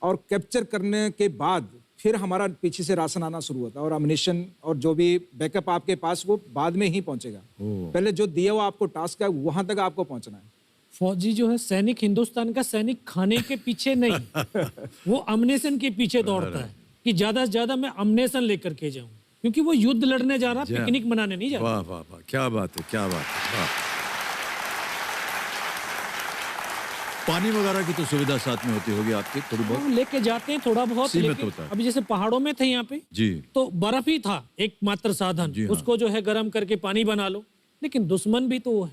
[SPEAKER 3] और कैप्चर करने के बाद फिर हमारा पीछे से राशन आना शुरू होता है, और अम्युनिशन और जो भी बैकअप आपके पास वो बाद में ही पहुंचेगा। पहले जो दिया हुआ आपको टास्क है वहां तक आपको पहुंचना है।
[SPEAKER 2] फौजी जो है सैनिक, हिंदुस्तान का सैनिक खाने के पीछे नहीं, वो अम्युनिशन के पीछे दौड़ता है कि ज्यादा से ज्यादा मैं अम्युनिशन लेकर के जाऊं, क्योंकि वो युद्ध लड़ने जा रहा, पिकनिक मनाने नहीं जा रहा।
[SPEAKER 1] वाह वाह वाह, क्या बात है, क्या बात है, वाह। पानी वगैरह की तो सुविधा साथ में होती होगी आपकी थोड़ी बहुत?
[SPEAKER 2] लेके जाते हैं थोड़ा बहुत,
[SPEAKER 1] सीमित
[SPEAKER 2] लेकिन
[SPEAKER 1] होता है।
[SPEAKER 2] अभी जैसे पहाड़ों में थे यहाँ पे,
[SPEAKER 1] जी।
[SPEAKER 2] तो बर्फ ही था एकमात्र साधन,
[SPEAKER 1] जी हाँ।
[SPEAKER 2] उसको जो है गर्म करके पानी बना लो। लेकिन दुश्मन भी तो वो है,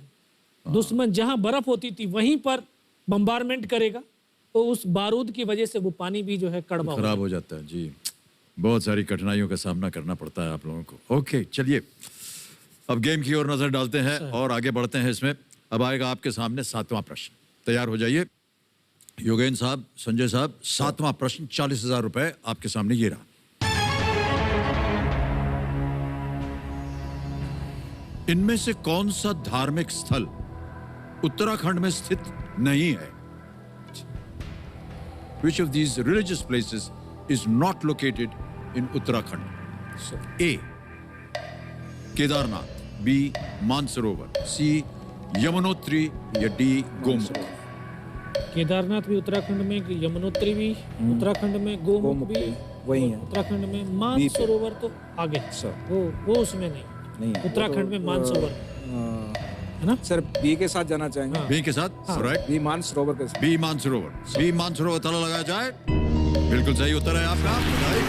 [SPEAKER 2] दुश्मन जहाँ बर्फ होती थी वहीं पर बम्बारमेंट करेगा, तो उस बारूद की वजह से वो पानी भी जो है कड़वा
[SPEAKER 1] खराब हो जाता है। जी, बहुत सारी कठिनाइयों का सामना करना पड़ता है आप लोगों को। ओके चलिए अब गेम की ओर नजर डालते हैं और आगे बढ़ते हैं इसमें। अब आएगा आपके सामने 7वां प्रश्न, तैयार हो जाइए। योगेंद्र साहब, संजय साहब, 7वां प्रश्न 40,000 रुपए आपके सामने ये रहा। इनमें से कौन सा धार्मिक स्थल उत्तराखंड में स्थित नहीं है? Which of these religious places is not located in Uttarakhand? A. Kedarnath, B. Mansarovar, C. Yamunotri या D. गोमुख।
[SPEAKER 2] केदारनाथ भी उत्तराखंड में, यमुनोत्री भी उत्तराखंड में, गोमुख भी
[SPEAKER 3] वही है
[SPEAKER 2] उत्तराखंड में, मानसरोवर तो आगे, वो उसमें नहीं, उत्तराखंड में मानसरोवर है ना
[SPEAKER 3] सर। बी के साथ जाना चाहेंगे।
[SPEAKER 1] बी के साथ, राइट?
[SPEAKER 3] बी मानसरोवर के साथ।
[SPEAKER 1] बी मानसरोवर, बी मानसरोवर, ताला लगाया जाए। बिल्कुल सही उत्तर है आपका, बधाई।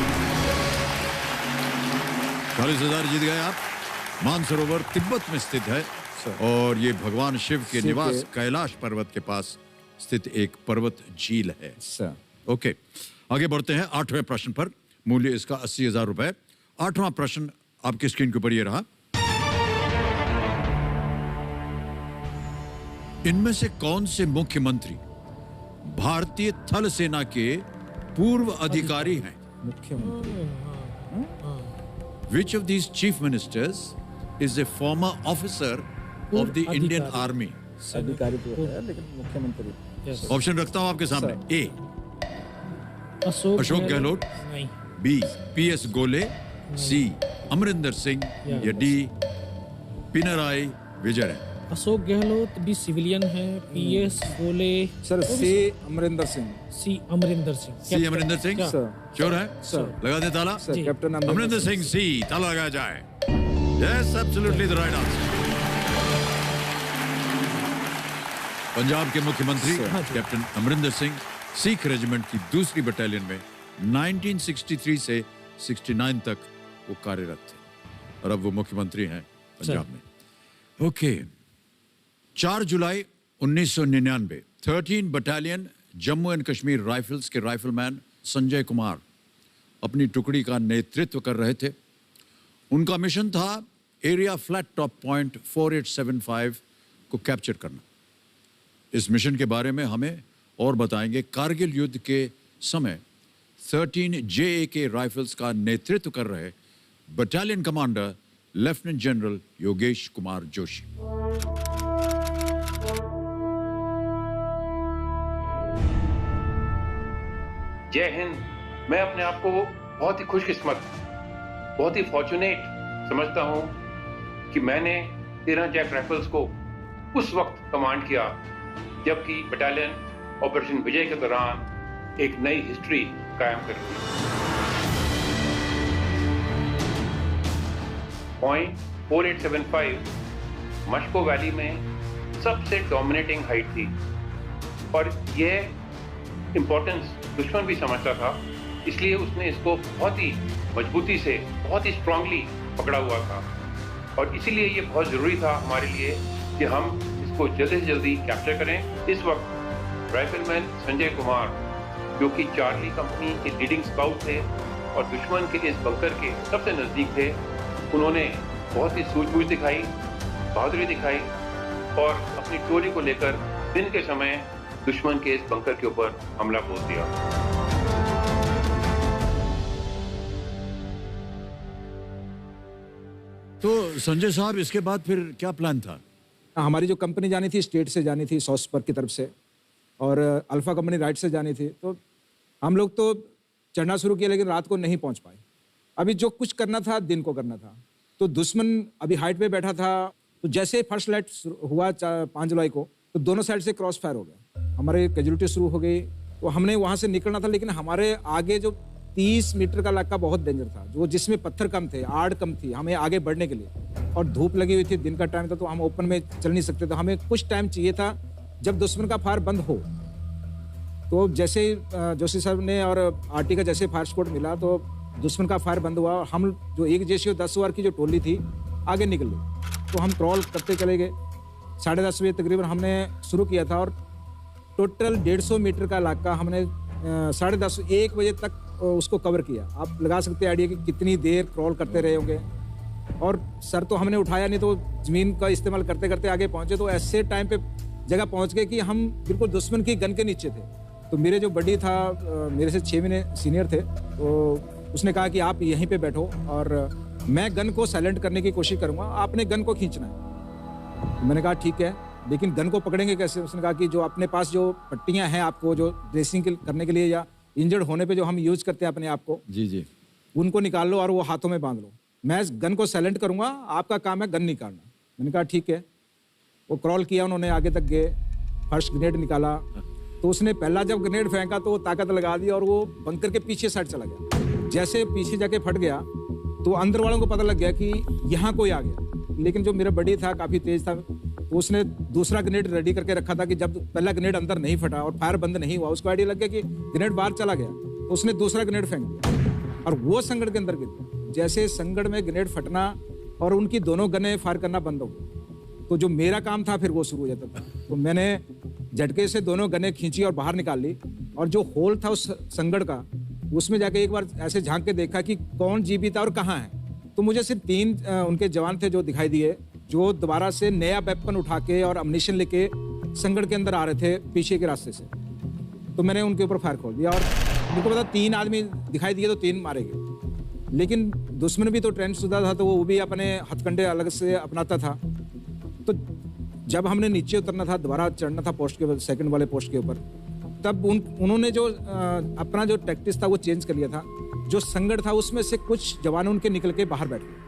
[SPEAKER 1] 40,000 जीत गए आप। मानसरोवर तिब्बत में स्थित है और ये भगवान शिव के निवास कैलाश पर्वत के पास स्थित एक पर्वत झील है। ओके, आगे बढ़ते हैं 8वें प्रश्न पर। मूल्य इसका 80,000 रुपए। 8वां प्रश्न आपकी स्क्रीन के ऊपर ये रहा। इनमें से कौन से मुख्यमंत्री भारतीय थल सेना के पूर्व अधिकारी हैं?
[SPEAKER 3] मुख्यमंत्री।
[SPEAKER 1] Which of these chief ministers is a former officer of the Indian Army?
[SPEAKER 3] अधिकारी तो है लेकिन मुख्यमंत्री।
[SPEAKER 1] ऑप्शन रखता हूं आपके सामने। ए. अशोक गहलोत,
[SPEAKER 2] नहीं,
[SPEAKER 1] बी. PS गोले, सी. अमरिंदर सिंह या डी. पिनराई विजयन।
[SPEAKER 2] अशोक गहलोत भी सिविलियन है, PS गोले
[SPEAKER 3] सर सी अमरिंदर सिंह।
[SPEAKER 2] सी अमरिंदर सिंह।
[SPEAKER 1] सी अमरिंदर सिंह,
[SPEAKER 3] सर।
[SPEAKER 1] श्योर है?
[SPEAKER 3] सर।
[SPEAKER 1] लगा दे ताला।
[SPEAKER 3] सर कैप्टन
[SPEAKER 1] अमरिंदर सिंह, सी, ताला लगाया जाए। Yes, absolutely the right answer. Punjab के मुख्यमंत्री कैप्टन अमरिंदर सिंह सिख रेजिमेंट की दूसरी बटालियन में 1963 से 69 तक वो कार्यरत थे और अब वो मुख्यमंत्री हैं पंजाब में। Okay, 4 July 1999 13 battalion Jammu and Kashmir rifles के राइफलमैन संजय कुमार अपनी टुकड़ी का नेतृत्व कर रहे थे। उनका मिशन था एरिया फ्लैट टॉप पॉइंट 4875 को कैप्चर करना। इस मिशन के बारे में हमें और बताएंगे कारगिल युद्ध के समय 13 JAK राइफल्स का नेतृत्व कर रहे battalion commander lieutenant general Yogesh Kumar Joshi.
[SPEAKER 5] जय हिंद। मैं अपने आप को बहुत ही खुशकिस्मत, बहुत ही फॉर्चुनेट समझता हूं कि मैंने 13 जैक राइफल्स को उस वक्त कमांड किया जबकि बटालियन ऑपरेशन विजय के दौरान एक नई हिस्ट्री कायम कर दी। पॉइंट 4875 मशको वैली में सबसे डोमिनेटिंग हाइट थी और यह इंपॉर्टेंस दुश्मन भी समझता था, इसलिए उसने इसको बहुत ही मजबूती से, बहुत ही स्ट्रांगली पकड़ा हुआ था और इसीलिए ये बहुत ज़रूरी था हमारे लिए कि हम इसको जल्दी से जल्दी कैप्चर करें। इस वक्त राइफलमैन संजय कुमार, जो कि चार्ली कंपनी के लीडिंग स्काउट थे और दुश्मन के इस बंकर के सबसे नज़दीक थे, उन्होंने बहुत ही सूझबूझ दिखाई, बहादुरी दिखाई और अपनी टोली को लेकर दिन के समय दुश्मन के इस बंकर के ऊपर हमला बोल दिया।
[SPEAKER 1] तो संजय साहब, इसके बाद फिर क्या प्लान था?
[SPEAKER 3] हमारी जो कंपनी जानी थी स्टेट से जानी थी, साउथ स्पर की तरफ से, और अल्फा कंपनी राइट से जानी थी। तो हम लोग तो चढ़ना शुरू किया लेकिन रात को नहीं पहुंच पाए। अभी जो कुछ करना था दिन को करना था। तो दुश्मन अभी हाइट पे बैठा था, तो जैसे फर्स्ट लाइट हुआ 5 जुलाई को, तो दोनों साइड से क्रॉस फायर हो गया, हमारे कैजुअलिटी शुरू हो गई। तो हमने वहाँ से निकलना था लेकिन हमारे आगे जो 30 मीटर का इलाका बहुत डेंजर था, जो जिसमें पत्थर कम थे, आड़ कम थी हमें आगे बढ़ने के लिए, और धूप लगी हुई थी, दिन का टाइम था, तो हम ओपन में चल नहीं सकते। तो हमें कुछ टाइम चाहिए था जब दुश्मन का फायर बंद हो। तो जैसे जोशी साहब ने और आरटी का जैसे फायर स्क्वाड मिला तो दुश्मन का फायर बंद हुआ और हम जो एक जैसे 10 वार की जो टोली थी आगे निकल गई। तो हम क्रॉल करते चले गए। 10:30 बजे तकरीबन हमने शुरू किया था और टोटल 150 मीटर का इलाका हमने 10:30 1 बजे तक उसको कवर किया। आप लगा सकते हैं आइडिया कि कितनी देर क्रॉल करते रहे होंगे। और सर तो हमने उठाया नहीं, तो ज़मीन का इस्तेमाल करते करते आगे पहुंचे। तो ऐसे टाइम पे जगह पहुंच गए कि हम बिल्कुल दुश्मन की गन के नीचे थे। तो मेरे जो बड्डी था, मेरे से 6 महीने सीनियर थे, तो उसने कहा कि आप यहीं पे बैठो और मैं गन को साइलेंट करने की कोशिश करूंगा, आपने गन को खींचना है। तो मैंने कहा ठीक है, लेकिन गन को पकड़ेंगे कैसे? उसने कहा कि जो अपने पास जो पट्टियां हैं आपको जो ड्रेसिंग करने के लिए या इंजर्ड होने पे जो हम यूज करते हैं अपने आप को,
[SPEAKER 1] जी,
[SPEAKER 3] उनको निकाल लो और वो हाथों में बांध लो। मैं गन को साइलेंट करूंगा, आपका काम है गन निकालना। मैंने कहा ठीक है। वो क्रॉल किया, उन्होंने आगे तक गए, फर्स्ट ग्रेनेड निकाला। तो उसने पहला जब ग्रेनेड फेंका तो वो ताकत लगा दी और वो बंकर के पीछे साइड चला गया। जैसे पीछे जाके फट गया तो अंदर वालों को पता लग गया कि यहाँ कोई आ गया। लेकिन जो मेरा बडी था काफ़ी तेज था, तो उसने दूसरा ग्रेनेड रेडी करके रखा था कि जब पहला ग्रेनेड अंदर नहीं फटा और फायर बंद नहीं हुआ, उसको आइडिया लग गया कि ग्रेनेड बाहर चला गया, तो उसने दूसरा ग्रेनेड फेंक दिया और वो संगड़ के अंदर गिर गया। जैसे संगड़ में ग्रेनेड फटना और उनकी दोनों गनें फायर करना बंद हो गई, तो जो मेरा काम था फिर वो शुरू हो जाता था। तो मैंने झटके से दोनों गनें खींची और बाहर निकाल ली, और जो होल था उस संगड़ का, उसमें जाके एक बार ऐसे झांक के देखा कि कौन जीवित था और कहाँ है। तो मुझे सिर्फ 3 उनके जवान थे जो दिखाई दिए, जो दोबारा से नया वेपन उठा के और अम्युनिशन लेके संगड़ के अंदर आ रहे थे पीछे के रास्ते से। तो मैंने उनके ऊपर फायर खोल दिया और मुझको पता 3 आदमी दिखाई दिए तो 3 मारे गए। लेकिन दुश्मन भी तो ट्रेंड शुदा था, तो वो भी अपने हथकंडे अलग से अपनाता था। तो जब हमने नीचे उतरना था, दोबारा चढ़ना था पोस्ट के सेकंड वाले पोस्ट के ऊपर, तब उन्होंने जो अपना जो टैक्टिस था वो चेंज कर लिया था। जो संगड़ था उसमें से कुछ जवान उनके निकल के बाहर बैठ गए।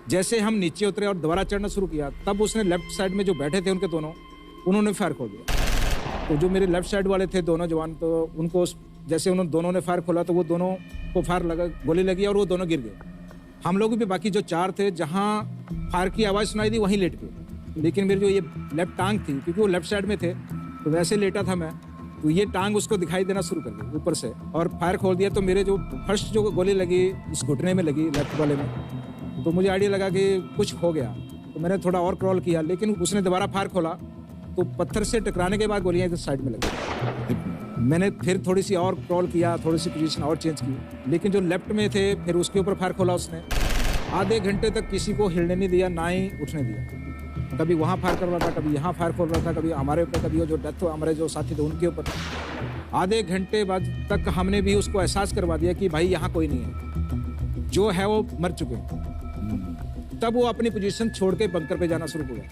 [SPEAKER 3] जैसे हम नीचे उतरे और दोबारा चढ़ना शुरू किया, तब उसने लेफ्ट साइड में जो बैठे थे उनके दोनों, उन्होंने फायर खोल दिया। तो जो मेरे लेफ्ट साइड वाले थे दोनों जवान, तो उनको जैसे उन्होंने दोनों ने फायर खोला तो वो दोनों को फायर लगा, गोली लगी और वो दोनों गिर गए। हम लोग भी बाकी जो 4 थे, जहाँ फायर की आवाज़ सुनाई दी वहीं लेट गए। लेकिन मेरी जो ये लेफ्ट टांग थी, क्योंकि वो लेफ्ट साइड में थे, तो वैसे लेटा था मैं, तो ये टांग उसको दिखाई देना शुरू कर दी ऊपर से और फायर खोल दिया। तो मेरे जो फर्स्ट जो गोली लगी इस घुटने में लगी, लेफ्ट वाले में, तो मुझे आइडिया लगा कि कुछ हो गया। तो मैंने थोड़ा और क्रॉल किया, लेकिन उसने दोबारा फायर खोला तो पत्थर से टकराने के बाद गोलियां इधर साइड में लगी। मैंने फिर थोड़ी सी और क्रॉल किया, थोड़ी सी पोजीशन और चेंज की, लेकिन जो लेफ्ट में थे फिर उसके ऊपर फायर खोला उसने। आधे घंटे तक किसी को हिलने नहीं दिया, ना ही उठने दिया। कभी वहाँ फायर कर रहा था, कभी यहाँ फायर खोल रहा था, कभी हमारे ऊपर, कभी वो जो डेथ हुआ हमारे जो साथी थे उनके ऊपर। आधे घंटे बाद तक हमने भी उसको एहसास करवा दिया कि भाई यहाँ कोई नहीं है, जो है वो मर चुके हैं। तब वो अपनी पोजीशन छोड़ के बंकर पे जाना शुरू हुआ।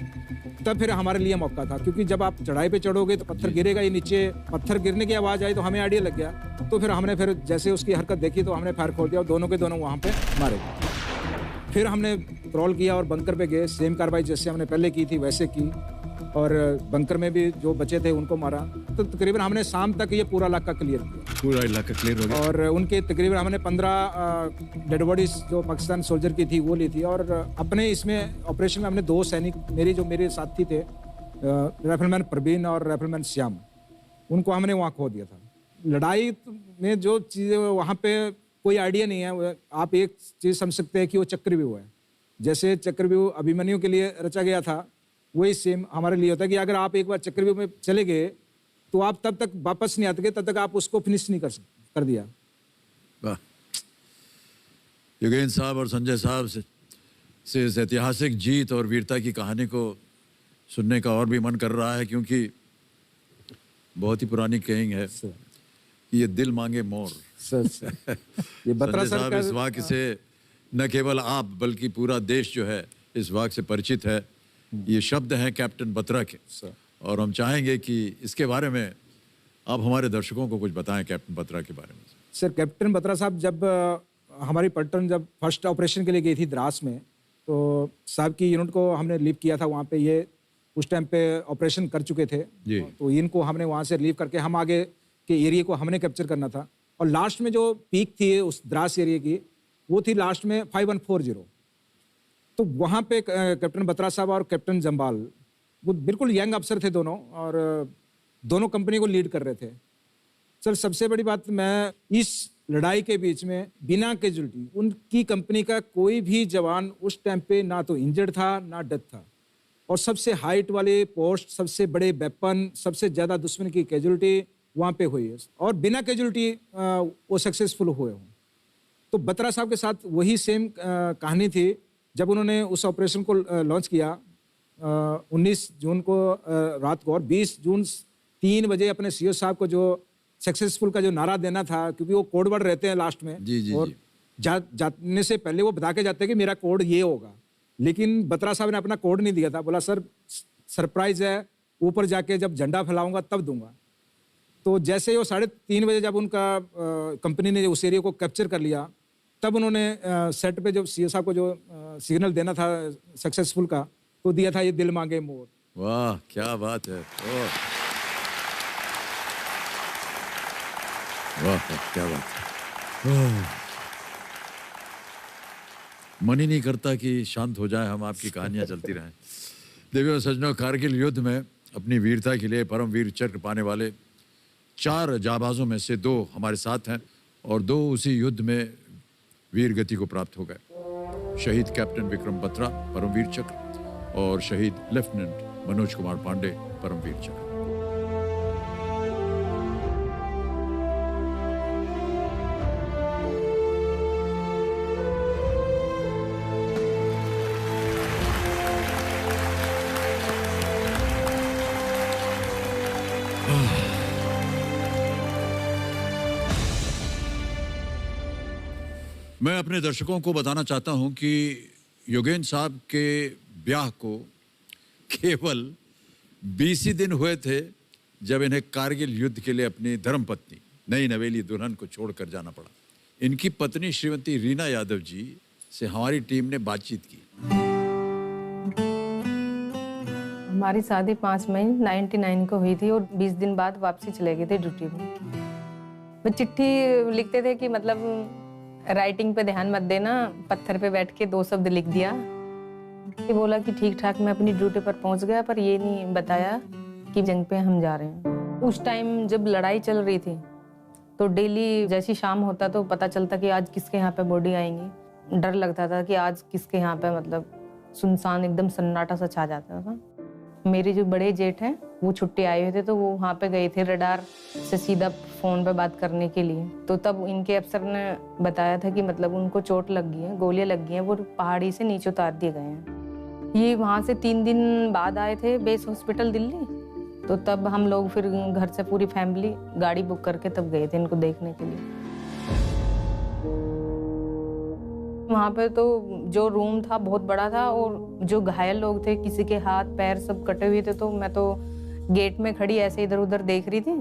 [SPEAKER 3] तब फिर हमारे लिए मौका था, क्योंकि जब आप चढ़ाई पे चढ़ोगे तो पत्थर गिरेगा ही नीचे। पत्थर गिरने की आवाज़ आई तो हमें आइडिया लग गया। तो फिर हमने फिर जैसे उसकी हरकत देखी तो हमने फायर खोल दिया और दोनों के दोनों वहाँ पे मारे। फिर हमने क्रॉल किया और बंकर पे गए, सेम कार्रवाई जैसे हमने पहले की थी वैसे की, और बंकर में भी जो बचे थे उनको मारा। तो तकरीबन हमने शाम तक ये पूरा इलाका क्लियर किया।
[SPEAKER 1] पूरा इलाका क्लियर हो गया।
[SPEAKER 3] और उनके तकरीबन हमने 15 डेड बॉडीज जो पाकिस्तान सोल्जर की थी वो ली थी। और अपने इसमें ऑपरेशन में हमने 2 सैनिक जो मेरे साथी थे, राइफलमैन परवीन और राइफलमैन श्याम, उनको हमने वहाँ खो दिया था। लड़ाई में जो चीज़ें वहाँ पे कोई आइडिया नहीं है। आप एक चीज़ समझ सकते हैं कि वो चक्रव्यूह है। जैसे चक्रव्यूह अभिमन्यु के लिए रचा गया था, वही सेम हमारे लिए होता है कि अगर आप एक बार चक्रव्यूह में चले गए तो आप तब तक वापस नहीं आते, तब तक आप उसको फिनिश नहीं कर दिया।
[SPEAKER 1] वाह, योगेंद्र साहब और संजय साहब से इस ऐतिहासिक जीत और वीरता की कहानी को सुनने का और भी मन कर रहा है, क्योंकि बहुत ही पुरानी कहिंग है कि ये दिल मांगे मोर।
[SPEAKER 3] ये बत्रा
[SPEAKER 1] संजय साहब इस वाक्य से न केवल आप बल्कि पूरा देश जो है इस वाक्य से परिचित है। ये शब्द हैं कैप्टन बत्रा के, और हम चाहेंगे कि इसके बारे में आप हमारे दर्शकों को कुछ बताएं कैप्टन बत्रा के बारे में।
[SPEAKER 3] सर, कैप्टन बत्रा साहब जब हमारी पलटन जब फर्स्ट ऑपरेशन के लिए गई थी द्रास में, तो साहब की यूनिट को हमने रिलीव किया था वहाँ पे। ये उस टाइम पे ऑपरेशन कर चुके थे, तो इनको हमने वहाँ से रिलीव करके हम आगे के एरिया को हमने कैप्चर करना था। और लास्ट में जो पीक थी उस द्रास एरिया की, वो थी लास्ट में 5140। तो वहाँ पे कैप्टन बत्रा साहब और कैप्टन जम्बाल, वो बिल्कुल यंग अफसर थे दोनों, और दोनों कंपनी को लीड कर रहे थे। सर, सबसे बड़ी बात, मैं इस लड़ाई के बीच में बिना कैजुअल्टी उनकी कंपनी का कोई भी जवान उस टाइम पे ना तो इंजर्ड था ना डेथ था। और सबसे हाइट वाले पोस्ट, सबसे बड़े वेपन, सबसे ज़्यादा दुश्मन की कैजुअल्टी वहाँ पे हुई है, और बिना कैजुअल्टी वो सक्सेसफुल हुए हों। तो बत्रा साहब के साथ वही सेम कहानी थी। जब उन्होंने उस ऑपरेशन को लॉन्च किया 19 जून को रात को, और 20 जून 3 बजे अपने सीओ साहब को जो सक्सेसफुल का जो नारा देना था, क्योंकि वो कोड वर्ड रहते हैं लास्ट में, और जाने से पहले वो बता के जाते हैं कि मेरा कोड ये होगा। लेकिन बत्रा साहब ने अपना कोड नहीं दिया था, बोला सर सरप्राइज है, ऊपर जाके जब झंडा फैलाऊंगा तब दूंगा। तो जैसे ही वो 3:30 बजे जब उनका कंपनी ने उस एरिया को कैप्चर कर लिया, तब उन्होंने सेट पे जो सीओ साहब को जो सिग्नल देना था सक्सेसफुल का, तो दिया था ये दिल मांगे मोर।
[SPEAKER 1] वाह, क्या बात है। वाह, क्या बात है। मन ही नहीं करता कि शांत हो जाए, हम आपकी कहानियां चलती रहें। देखो सज्जनों, कारगिल युद्ध में अपनी वीरता के लिए परमवीर चक्र पाने वाले 4 जाबाजों में से 2 हमारे साथ हैं, और 2 उसी युद्ध में वीर गति को प्राप्त हो गए। शहीद कैप्टन विक्रम बत्रा, परमवीर चक्र, और शहीद लेफ्टिनेंट मनोज कुमार पांडे, परमवीर चक्र। मैं अपने दर्शकों को बताना चाहता हूं कि योगेंद्र साहब के ब्याह को केवल 20 ही दिन हुए थे जब इन्हें कारगिल युद्ध के लिए अपनी धर्मपत्नी नई नवेली दुल्हन को छोड़कर जाना पड़ा। इनकी पत्नी श्रीमती रीना यादव जी से हमारी टीम ने बातचीत की।
[SPEAKER 6] हमारी शादी 5 मई 99 को हुई थी, और 20 दिन बाद वापसी चले गए थे ड्यूटी में। वो चिट्ठी लिखते थे कि मतलब राइटिंग पे ध्यान मत देना, पत्थर पे बैठ के 2 शब्द लिख दिया। ये बोला कि ठीक ठाक मैं अपनी ड्यूटी पर पहुंच गया, पर ये नहीं बताया कि जंग पे हम जा रहे हैं। उस टाइम जब लड़ाई चल रही थी तो डेली जैसी शाम होता तो पता चलता कि आज किसके यहाँ पे बॉडी आएंगी। डर लगता था कि आज किसके यहाँ पे, मतलब सुनसान एकदम सन्नाटा सा छा जाता था। मेरे जो बड़े जेठ हैं वो छुट्टी आए हुए थे तो वो वहाँ पे गए थे रडार से सीधा फोन पे बात करने के लिए। तो तब इनके अफसर ने बताया था कि मतलब उनको चोट लग गई है, गोलियां लग गई हैं, वो पहाड़ी से नीचे उतार दिए गए हैं। ये वहाँ से 3 दिन बाद आए थे बेस हॉस्पिटल दिल्ली। तो तब हम लोग फिर घर से पूरी फैमिली गाड़ी बुक करके तब गए थे इनको देखने के लिए। वहाँ पे तो जो रूम था बहुत बड़ा था और जो घायल लोग थे किसी के हाथ पैर सब कटे हुए थे। तो मैं तो गेट में खड़ी ऐसे इधर उधर देख रही थी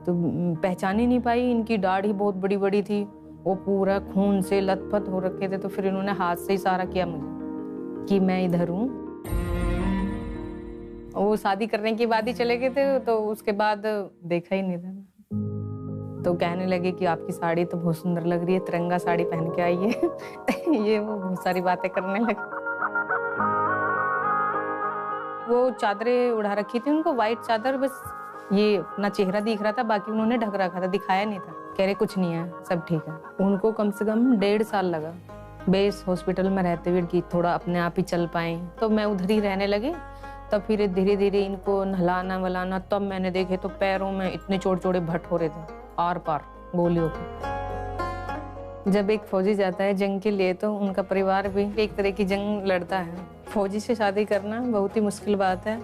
[SPEAKER 6] तो पहचान ही नहीं पाई। इनकी दाढ़ी बहुत बड़ी बड़ी थी, वो पूरा खून से लथपथ हो रखे थे। तो फिर इन्होंने हाथ से इशारा किया मुझे कि मैं इधर हूँ। वो शादी करने के बाद ही चले गए थे तो उसके बाद देखा ही नहीं था। तो कहने लगे कि आपकी साड़ी तो बहुत सुंदर लग रही है, तिरंगा साड़ी पहन के आई है। ये वो बहुत सारी बातें करने लगे। वो चादरें उड़ा रखी थी उनको, वाइट चादर, बस ये अपना चेहरा दिख रहा था, बाकी उन्होंने ढक रखा था, दिखाया नहीं था। कह रहे कुछ नहीं है, सब ठीक है। उनको कम से कम 1.5 साल लगा बेस हॉस्पिटल में रहते हुए कि थोड़ा अपने आप ही चल पाए। तो मैं उधर ही रहने लगी। तब फिर धीरे धीरे इनको नहलाना वलाना, तब मैंने देखे तो पैरों में इतने चोट चोड़े भट हो रहे थे आर पार गोलियों को। जब एक फौजी जाता है जंग के लिए तो उनका परिवार भी एक तरह की जंग लड़ता है। फौजी से शादी करना बहुत ही मुश्किल बात है,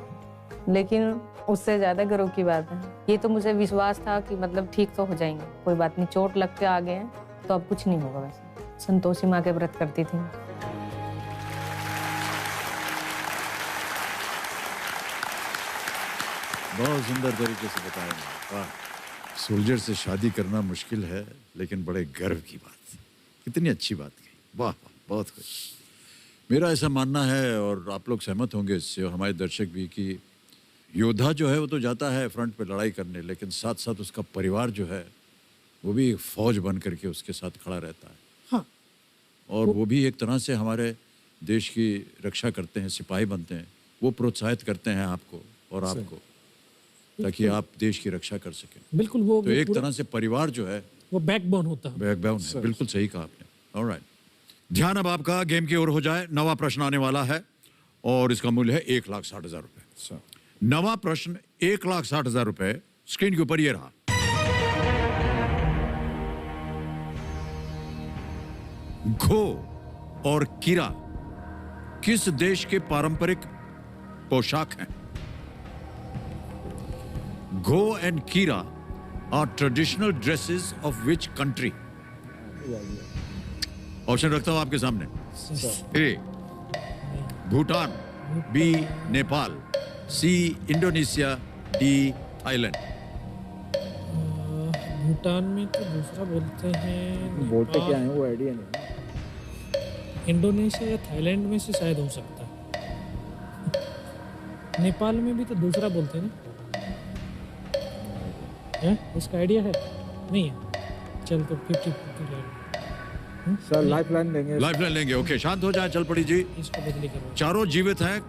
[SPEAKER 6] लेकिन उससे ज्यादा गर्व की बात है। ये तो मुझे विश्वास था कि मतलब ठीक तो हो जाएंगे, कोई बात नहीं, चोट लग के आ गए हैं तो अब कुछ नहीं होगा। वैसे संतोषी माँ के व्रत करती थी।
[SPEAKER 1] बहुत सुंदर तरीके से बताया। वाह, सोल्जर से शादी करना मुश्किल है लेकिन बड़े गर्व की बात। कितनी अच्छी बात कही, वाह वाह, बहुत खुश। मेरा ऐसा मानना है और आप लोग सहमत होंगे इससे और हमारे दर्शक भी कि योद्धा जो है वो तो जाता है फ्रंट पे लड़ाई करने, लेकिन साथ साथ उसका परिवार जो है वो भी एक फौज बन करके उसके साथ खड़ा रहता है।
[SPEAKER 2] हाँ।
[SPEAKER 1] और वो भी एक तरह से हमारे देश की रक्षा करते हैं, सिपाही बनते हैं। वो प्रोत्साहित करते हैं आपको और आपको, ताकि आप देश की रक्षा कर सकें।
[SPEAKER 2] बिल्कुल। वो
[SPEAKER 1] तो एक तरह से परिवार जो है
[SPEAKER 2] वो बैकबोन होता है।
[SPEAKER 1] बैकबोन है। बिल्कुल सही कहा आपने। ऑलराइट, ध्यान अब आपका गेम की ओर हो जाए। नवा प्रश्न आने वाला है और इसका मूल्य है 1,60,000 रुपए। नवा प्रश्न 1,60,000 रुपए स्क्रीन के ऊपर ये रहा। घो और कीरा किस देश के पारंपरिक पोशाक हैं? Gho and kira are traditional dresses of which country? Option रखता हूं आपके सामने। A Bhutan, B Nepal, C Indonesia, D Thailand.
[SPEAKER 2] Bhutan में तो दूसरा बोलते हैं,
[SPEAKER 3] बोलते क्या है वो आइडिया नहीं।
[SPEAKER 2] इंडोनेशिया या थाईलैंड में से शायद हो सकता है। नेपाल में भी तो दूसरा बोलते हैं ना, है? इसका आइडिया है नहीं है? चल तो 50-50 ले लो।
[SPEAKER 3] सर लाइफलाइन लेंगे।
[SPEAKER 1] लाइफलाइन लेंगे। ओके, शांत हो जाए। चल पड़ी जी,
[SPEAKER 2] इसको बदली करो,
[SPEAKER 1] चारों जीवित हैं।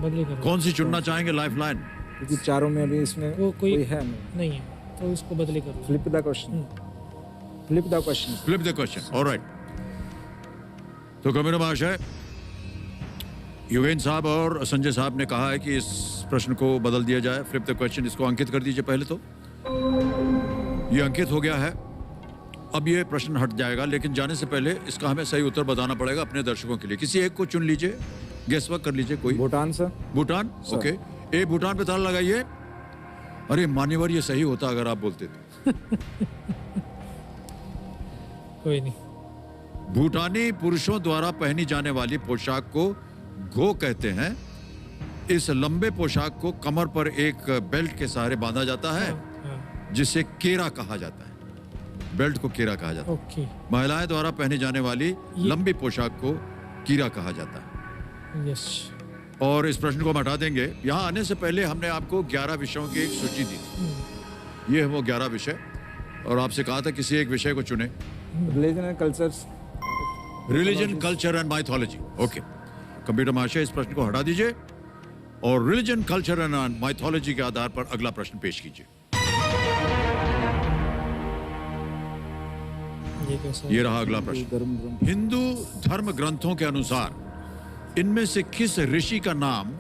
[SPEAKER 2] बदली करो।
[SPEAKER 1] कौन सी चुनना चाहेंगे लाइफलाइन?
[SPEAKER 3] क्योंकि चारों में अभी इसमें
[SPEAKER 2] वो कोई
[SPEAKER 3] है नहीं।
[SPEAKER 2] नहीं है तो इसको बदली करो।
[SPEAKER 3] Flip the question. Flip the question.
[SPEAKER 1] Flip the question. Alright, तो कमेरो महाशय, युगेंद्र साहब और संजय साहब ने कहा है कि इस प्रश्न को बदल दिया जाए। फ्लिप द क्वेश्चन, इसको अंकित कर दीजिए पहले तो। ये अंकित हो गया है। अब ये प्रश्न हट जाएगा, लेकिन जाने से पहले इसका हमें सही उत्तर बताना पड़ेगा अपने दर्शकों के लिए। किसी एक को चुन लीजिए, गेस वर्क कर लीजिए कोई।
[SPEAKER 3] भूटान सर।
[SPEAKER 1] भूटान, ओके। ए भूटान पे ताला लगाइए। अरे मान्यवर, ये सही होता अगर आप बोलते थे।
[SPEAKER 2] कोई नहीं।
[SPEAKER 1] भूटानी पुरुषों द्वारा पहनी जाने वाली पोशाक को घो कहते हैं। इस लंबे पोशाक को कमर पर एक बेल्ट के सहारे बांधा जाता है, जिसे केरा कहा जाता है। बेल्ट को केरा कहा जाता है।
[SPEAKER 2] ओके।
[SPEAKER 1] महिलाएं द्वारा पहनी जाने वाली लंबी पोशाक को कीरा कहा जाता है।
[SPEAKER 2] यस।
[SPEAKER 1] और इस प्रश्न को हम हटा देंगे। यहाँ आने से पहले हमने आपको 11 विषयों की एक सूची दी थी। ये है वो 11 विषय, और आपसे कहा था किसी एक विषय को चुने।
[SPEAKER 3] Religion and cultures.
[SPEAKER 1] Religion, culture and mythology. Okay, computer महाशय इस प्रश्न को हटा दीजिए और रिलीजन, कल्चर एंड माइथोलॉजी के आधार पर अगला प्रश्न पेश कीजिए।
[SPEAKER 2] ये कैसा?
[SPEAKER 1] ये रहा अगला प्रश्न। हिंदू धर्म ग्रंथों के अनुसार इनमें से किस ऋषि का नाम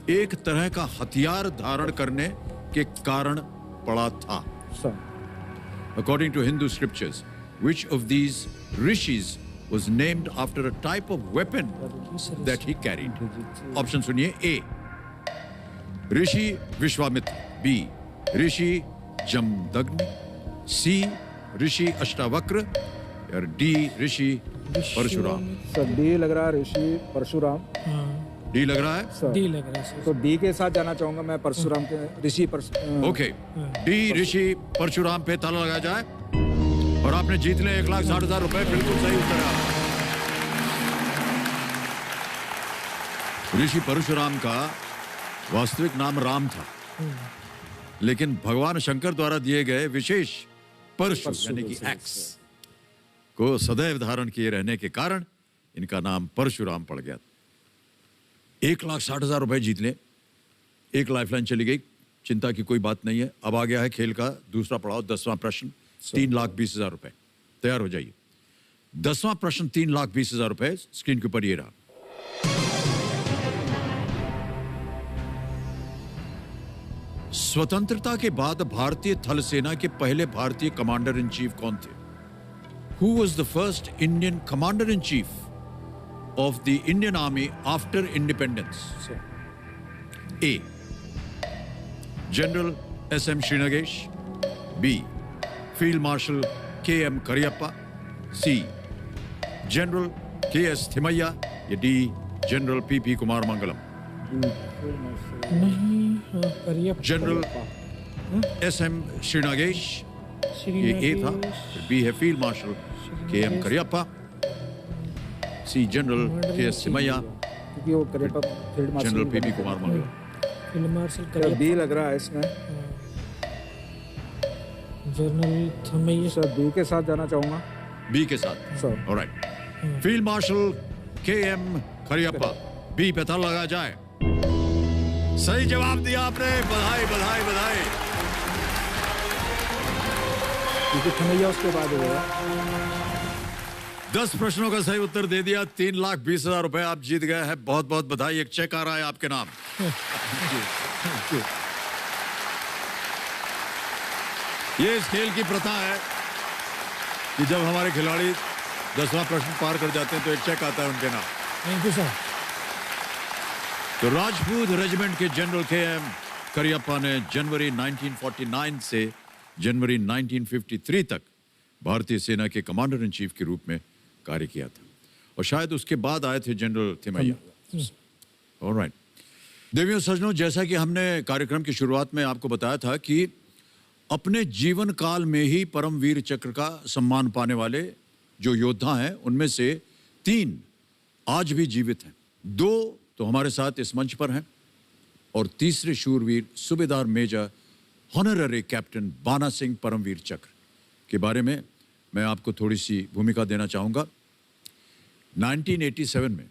[SPEAKER 1] एक तरह का हथियार धारण करने के कारण पड़ा था? According to Hindu scriptures, which of these rishis was named after a type of weapon that he carried? Option सुनिए। A, Rishi Vishwamitra, B, Rishi Jamadagni, C, ऋषि अष्टावक्र, और D, ऋषि परशुराम।
[SPEAKER 3] सर डी लग रहा है, ऋषि परशुराम।
[SPEAKER 1] डी लग रहा है?
[SPEAKER 2] डी लग रहा है सर।
[SPEAKER 3] तो डी के साथ जाना चाहूंगा मैं, परशुराम के, ऋषि
[SPEAKER 1] ओके, डी ऋषि परशुराम पे ताला लगाया जाए और आपने जीत ले 1,60,000 रुपए। बिल्कुल सही उत्तर है। ऋषि परशुराम का वास्तविक नाम राम था, लेकिन भगवान शंकर द्वारा दिए गए विशेष परशु यानी कि एक्स को सदैव धारण किए रहने के कारण इनका नाम परशुराम पड़ गया। 1,60,000 रुपए जीत ले। एक लाइफलाइन चली गई, चिंता की कोई बात नहीं है। अब आ गया है खेल का दूसरा पड़ाव, 10वां प्रश्न, 3,20,000 रुपए। तैयार हो जाइए। 10वां प्रश्न 3,20,000 रुपए स्क्रीन के ऊपर ये रहा। स्वतंत्रता के बाद भारतीय थल सेना के पहले भारतीय कमांडर इन चीफ कौन थे? Who was the first Indian commander in chief of the Indian Army after independence? A, General S.M. Srinagesh, B, Field Marshal K.M. Cariappa, C, General K.S. Thimaiya, या D, General P.P. Kumar Mangalam?
[SPEAKER 2] नहीं, करिए।
[SPEAKER 1] General S.M. Srinagesh, ये ए था। B है field marshal KM. Cariappa, C general K S. Thimayya,
[SPEAKER 3] क्योंकि वो Cariappa field marshal,
[SPEAKER 1] general P B. Kumar Mangal.
[SPEAKER 2] Field marshal
[SPEAKER 3] sir B लग रहा है इसमें।
[SPEAKER 2] जनरल थिमैया।
[SPEAKER 3] सर बी के साथ जाना चाहूंगा।
[SPEAKER 1] बी के साथ,
[SPEAKER 3] sir.
[SPEAKER 1] Alright. Field marshal KM. Cariappa, B पे ताला लगाया जाए। सही जवाब दिया आपने, बधाई बधाई बधाई।
[SPEAKER 3] क्योंकि थमैया उसके बाद हो गया।
[SPEAKER 1] 10 प्रश्नों का सही उत्तर दे दिया। 3,20,000 रुपए आप जीत गए हैं। बहुत बहुत बधाई। एक चेक आ रहा है आपके नाम। ये इस खेल की प्रथा है कि जब हमारे खिलाड़ी 10वां प्रश्न पार कर जाते हैं तो एक चेक आता है उनके नाम।
[SPEAKER 2] Thank you sir.
[SPEAKER 1] तो राजपूत रेजिमेंट के जनरल के.एम. करियप्पा ने जनवरी 1949 से जनवरी 1953 तक भारतीय सेना के कमांडर इन चीफ के रूप में कार्य किया था, और शायद उसके बाद आए थे जनरल थिमैया। ऑलराइट देवियों सज्जनों, जैसा कि हमने कार्यक्रम की शुरुआत में आपको बताया था कि अपने जीवन काल में ही परमवीर चक्र का सम्मान पाने वाले जो योद्धा हैं उनमें से 3 आज भी जीवित हैं। 2 तो हमारे साथ इस मंच पर हैं, और तीसरे शूरवीर सूबेदार मेजर हॉनररी कैप्टन बाना सिंह परमवीर चक्र के बारे में मैं आपको थोड़ी सी भूमिका देना चाहूँगा। 1987 में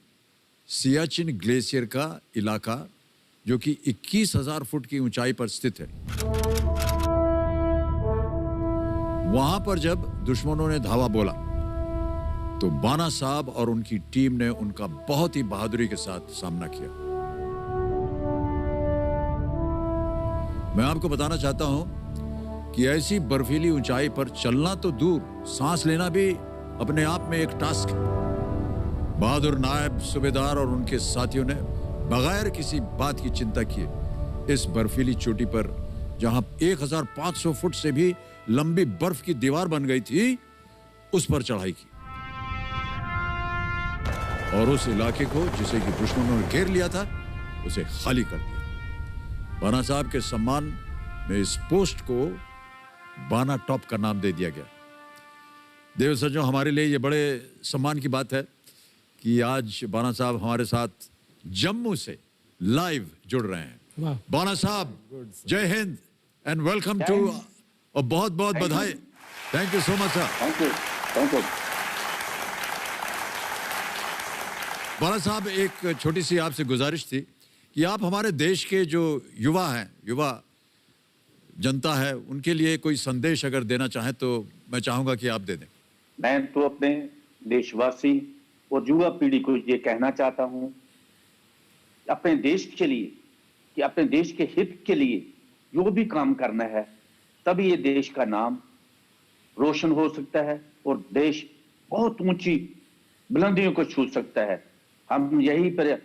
[SPEAKER 1] सियाचिन ग्लेशियर का इलाका, जो कि 21,000 फुट की ऊंचाई पर स्थित है, वहां पर जब दुश्मनों ने धावा बोला तो बाना साहब और उनकी टीम ने उनका बहुत ही बहादुरी के साथ सामना किया। मैं आपको बताना चाहता हूं कि ऐसी बर्फीली ऊंचाई पर चलना तो दूर, सांस लेना भी अपने आप में एक टास्क है। बहादुर नायब सूबेदार और उनके साथियों ने बगैर किसी बात की चिंता किए इस बर्फीली चोटी पर, जहां 1,500 फुट से भी लंबी बर्फ की दीवार बन गई थी, उस पर चढ़ाई की और उस इलाके को, जिसे कि दुश्मनों ने घेर लिया था, उसे खाली कर दिया। बाना साहब के सम्मान में इस पोस्ट को बाना टॉप का नाम दे दिया गया। देव सज्जनों, हमारे लिए ये बड़े सम्मान की बात है कि आज बाना साहब हमारे साथ जम्मू से लाइव जुड़ रहे हैं। बाना साहब, जय हिंद एंड वेलकम टू, और बहुत बहुत बधाई। Thank you so much sir.
[SPEAKER 7] Thank you.
[SPEAKER 1] बाना साहब, एक छोटी सी आपसे गुजारिश थी कि आप हमारे देश के जो युवा हैं, युवा जनता है, उनके लिए कोई संदेश अगर देना चाहें तो मैं चाहूंगा कि आप दे दें।
[SPEAKER 7] मैं तो अपने देशवासी और युवा पीढ़ी को ये कहना चाहता हूं, अपने देश के लिए, कि अपने देश के हित के लिए जो भी काम करना है, तभी ये देश का नाम रोशन हो सकता है और देश बहुत ऊंची बुलंदियों को छू सकता है। हम यही पर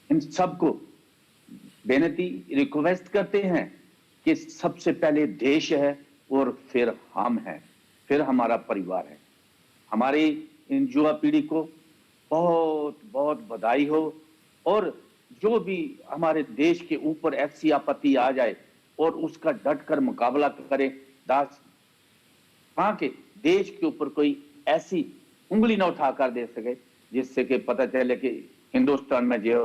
[SPEAKER 7] इन सबको बेनती रिक्वेस्ट करते हैं कि सबसे पहले देश है और फिर हम हैं, फिर हमारा परिवार है। हमारी इन युवा पीढ़ी को बहुत बहुत बधाई हो, और जो भी हमारे देश के ऊपर ऐसी आपत्ति आ जाए और उसका डटकर मुकाबला करें, हाँ के देश के ऊपर कोई ऐसी उंगली ना उठाकर दे सके जिससे कि पता चले कि हिंदुस्तान में जो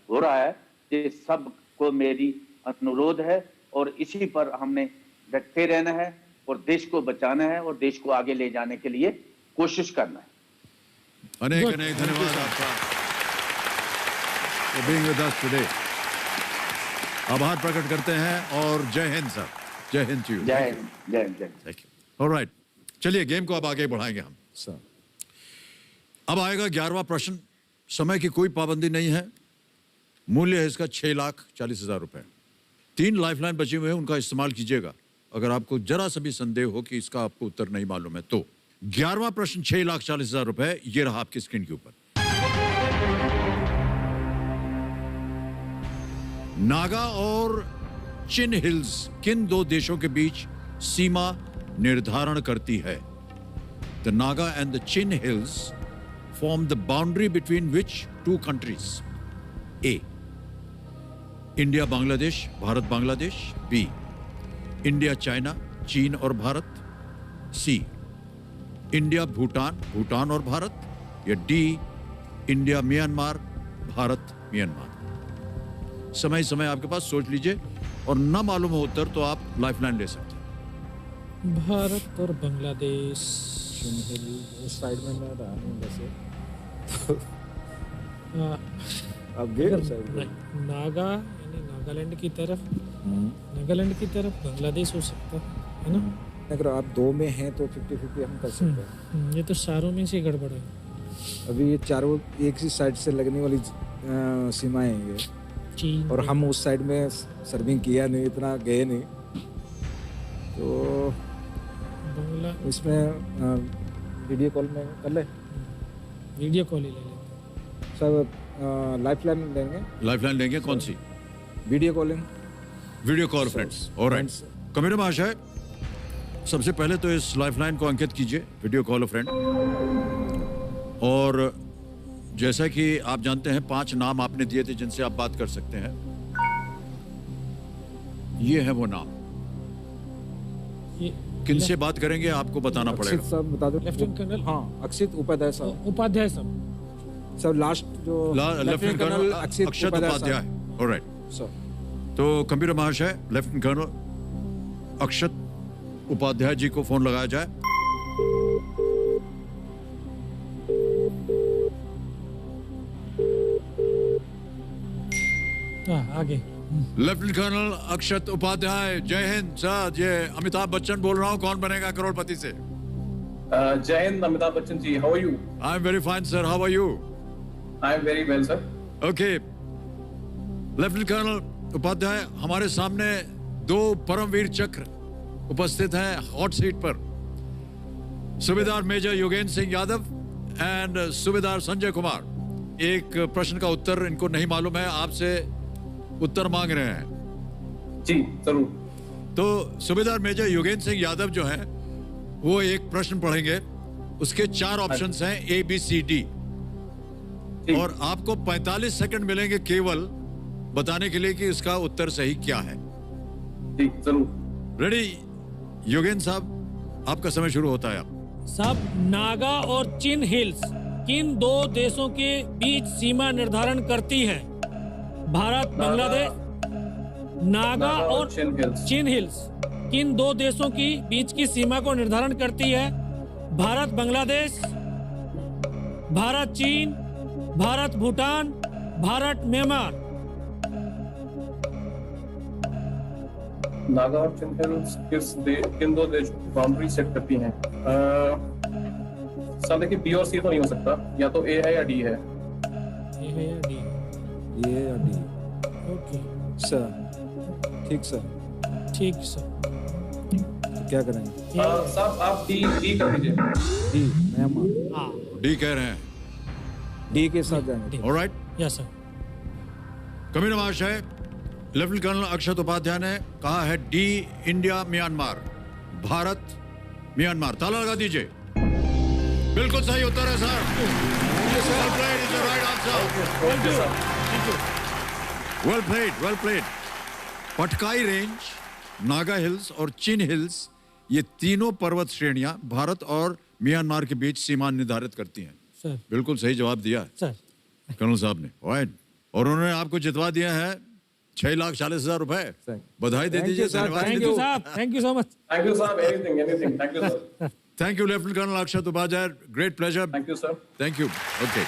[SPEAKER 7] हो रहा है, ये सबको मेरी अनुरोध है और इसी पर हमने डटे रहना है और देश को बचाना है और देश को आगे ले जाने के लिए कोशिश करना है।
[SPEAKER 1] अनेक अनेक धन्यवाद आपका for being with us today। आभार प्रकट करते हैं और जय हिंद सर, जय हिंद टू यू।
[SPEAKER 7] जय हिंद, जय हिंद, जय हिंद।
[SPEAKER 1] Thank you. ऑलराइट, चलिए गेम को अब आगे बढ़ाएंगे हम।
[SPEAKER 3] सर
[SPEAKER 1] अब आएगा 11वां प्रश्न। समय की कोई पाबंदी नहीं है। मूल्य है इसका 6,40,000 रुपए। 3 लाइफलाइन बची हुई है, उनका इस्तेमाल कीजिएगा अगर आपको जरा सा भी संदेह हो कि इसका आपको उत्तर नहीं मालूम है तो। 11वां प्रश्न 6,40,000 रुपए, ये रहा आपकी स्क्रीन के ऊपर। नागा और चिन हिल्स किन 2 देशों के बीच सीमा निर्धारण करती है? The Naga and the Chin hills form the boundary between which 2 countries? A, India Bangladesh, Bharat Bangladesh. B, India China, Cheen और भारत। सी, इंडिया भूटान, भूटान और भारत। या D, India Myanmar, Bharat Myanmar. समय समय आपके पास, सोच लीजिए, और ना मालूम हो उत्तर तो आप लाइफलाइन ले सकते हैं।
[SPEAKER 2] भारत और बांग्लादेश।
[SPEAKER 3] उस साइड में मैं रहा हूँ वैसे,
[SPEAKER 2] आ,
[SPEAKER 3] अब गए
[SPEAKER 2] अगर
[SPEAKER 3] उस साइड में।
[SPEAKER 2] नागा यानी नागालैंड की तरफ, नागालैंड की तरफ बांग्लादेश हो सकता है ना?
[SPEAKER 3] अगर आप 2 में हैं तो 50-50 हम कर सकते हैं।
[SPEAKER 2] ये तो चारों में से गड़बड़ है।
[SPEAKER 3] अभी ये चारों एक ही साइड से लगने वाली सीमाएं हैं ये,
[SPEAKER 2] चीन
[SPEAKER 3] और हम उस साइड में सर्विंग किया नहीं, इतना गए नहीं, तो
[SPEAKER 2] बांग्ला
[SPEAKER 3] इसमें वीडियो कॉल में कर ले।
[SPEAKER 2] वीडियो कॉल ही ले लेते
[SPEAKER 3] सब लाइफलाइन लेंगे।
[SPEAKER 1] लाइफलाइन लेंगे, कौन सी?
[SPEAKER 3] Video calling,
[SPEAKER 1] video call friends. Alright, committee महाशय, सबसे पहले तो इस लाइफलाइन को अंकित कीजिए, वीडियो कॉल फ्रेंड। और जैसा कि आप जानते हैं 5 नाम आपने दिए थे जिनसे आप बात कर सकते हैं। ये है वो नाम।
[SPEAKER 2] ये
[SPEAKER 1] किनसे बात करेंगे आपको बताना
[SPEAKER 3] अक्षित
[SPEAKER 1] पड़ेगा।
[SPEAKER 3] साहब बता दो।
[SPEAKER 2] लेफ्टिनेंट कर्नल,
[SPEAKER 3] हाँ, अक्षित उपाध्याय साहब।
[SPEAKER 2] उपाध्याय साहब।
[SPEAKER 3] सब लास्ट जो
[SPEAKER 1] lieutenant colonel Akshat Upadhyay. Alright,
[SPEAKER 3] sir
[SPEAKER 1] तो कंप्यूटर महाशय, लेफ्टिनेंट कर्नल अक्षत उपाध्याय जी को फोन लगाया जाए।
[SPEAKER 2] आगे।
[SPEAKER 1] लेफ्टिनेंट कर्नल अक्षत उपाध्याय, जय हिंद सर। ये अमिताभ बच्चन बोल रहा हूँ, कौन बनेगा करोड़पति से?
[SPEAKER 8] जय Hind Amitabh Bachchan ji, how are you?
[SPEAKER 1] I am very fine sir, how are you?
[SPEAKER 8] I am very well sir.
[SPEAKER 1] Okay, lieutenant colonel Upadhyay, हमारे सामने 2 परमवीर चक्र उपस्थित हैं हॉट सीट पर। सूबेदार मेजर योगेंद्र सिंह यादव एंड सूबेदार संजय कुमार। एक प्रश्न का उत्तर इनको नहीं मालूम है, आपसे उत्तर मांग रहे हैं।
[SPEAKER 8] जी जरूर।
[SPEAKER 1] तो सूबेदार मेजर योगेंद्र सिंह यादव जो है वो एक प्रश्न पढ़ेंगे, उसके 4 ऑप्शंस हैं A, B, C, D, और आपको 45 सेकंड मिलेंगे केवल बताने के लिए कि इसका उत्तर सही क्या है।
[SPEAKER 8] जी जरूर।
[SPEAKER 1] रेडी योगेंद्र साहब, आपका समय शुरू होता है। आप
[SPEAKER 2] साहब, नागा और चिन हिल्स किन 2 देशों के बीच सीमा निर्धारण करती है? भारत बांग्लादेश। नागा और चिन हिल्स किन 2 देशों की बीच की सीमा को निर्धारण करती है? भारत बांग्लादेश, भारत चीन, भारत भूटान, भारत म्यांमार।
[SPEAKER 8] नागा और चिन हिल्स किन दो देश बाउंड्री सेट करती हैं? सर देखिए, बी और सी तो नहीं हो सकता, या तो ए है या डी है।
[SPEAKER 2] ए है या डी?
[SPEAKER 3] ये या डी?
[SPEAKER 2] ओके
[SPEAKER 3] सर ठीक सर।
[SPEAKER 2] ठीक सर।
[SPEAKER 3] तो क्या करेंगे?
[SPEAKER 8] साहब आप डी कर दीजिए।
[SPEAKER 3] D Myanmar.
[SPEAKER 2] हाँ
[SPEAKER 1] डी कह रहे हैं।
[SPEAKER 3] डी के साथ जाएंगे।
[SPEAKER 1] Alright,
[SPEAKER 2] yes sir.
[SPEAKER 1] कमिश्नर महाशय, लेफ्टिनेंट कर्नल अक्षत उपाध्याय ने कहा है D, India Myanmar, Bharat Myanmar. ताला लगा दीजिए। बिल्कुल सही उत्तर है sir. Well played, is the right answer. Well played, well played. Patkai range, Naga hills और चिन हिल्स, ये तीनों पर्वत श्रेणियां भारत और म्यांमार के बीच सीमा निर्धारित करती हैं।
[SPEAKER 2] सर
[SPEAKER 1] बिल्कुल सही जवाब दिया है
[SPEAKER 2] सर।
[SPEAKER 1] कर्नल साहब ने। ऑलराइट, और उन्होंने आपको जितवा दिया है 6,40,000 रुपए। बधाई दे दीजिए।
[SPEAKER 2] थैंक यू साहब, thank you so much.
[SPEAKER 8] Thank you साहब, anything, thank you sir.
[SPEAKER 1] Thank you lieutenant colonel Akshat Upadhyay, great pleasure.
[SPEAKER 8] Thank you sir.
[SPEAKER 1] Thank you. Okay,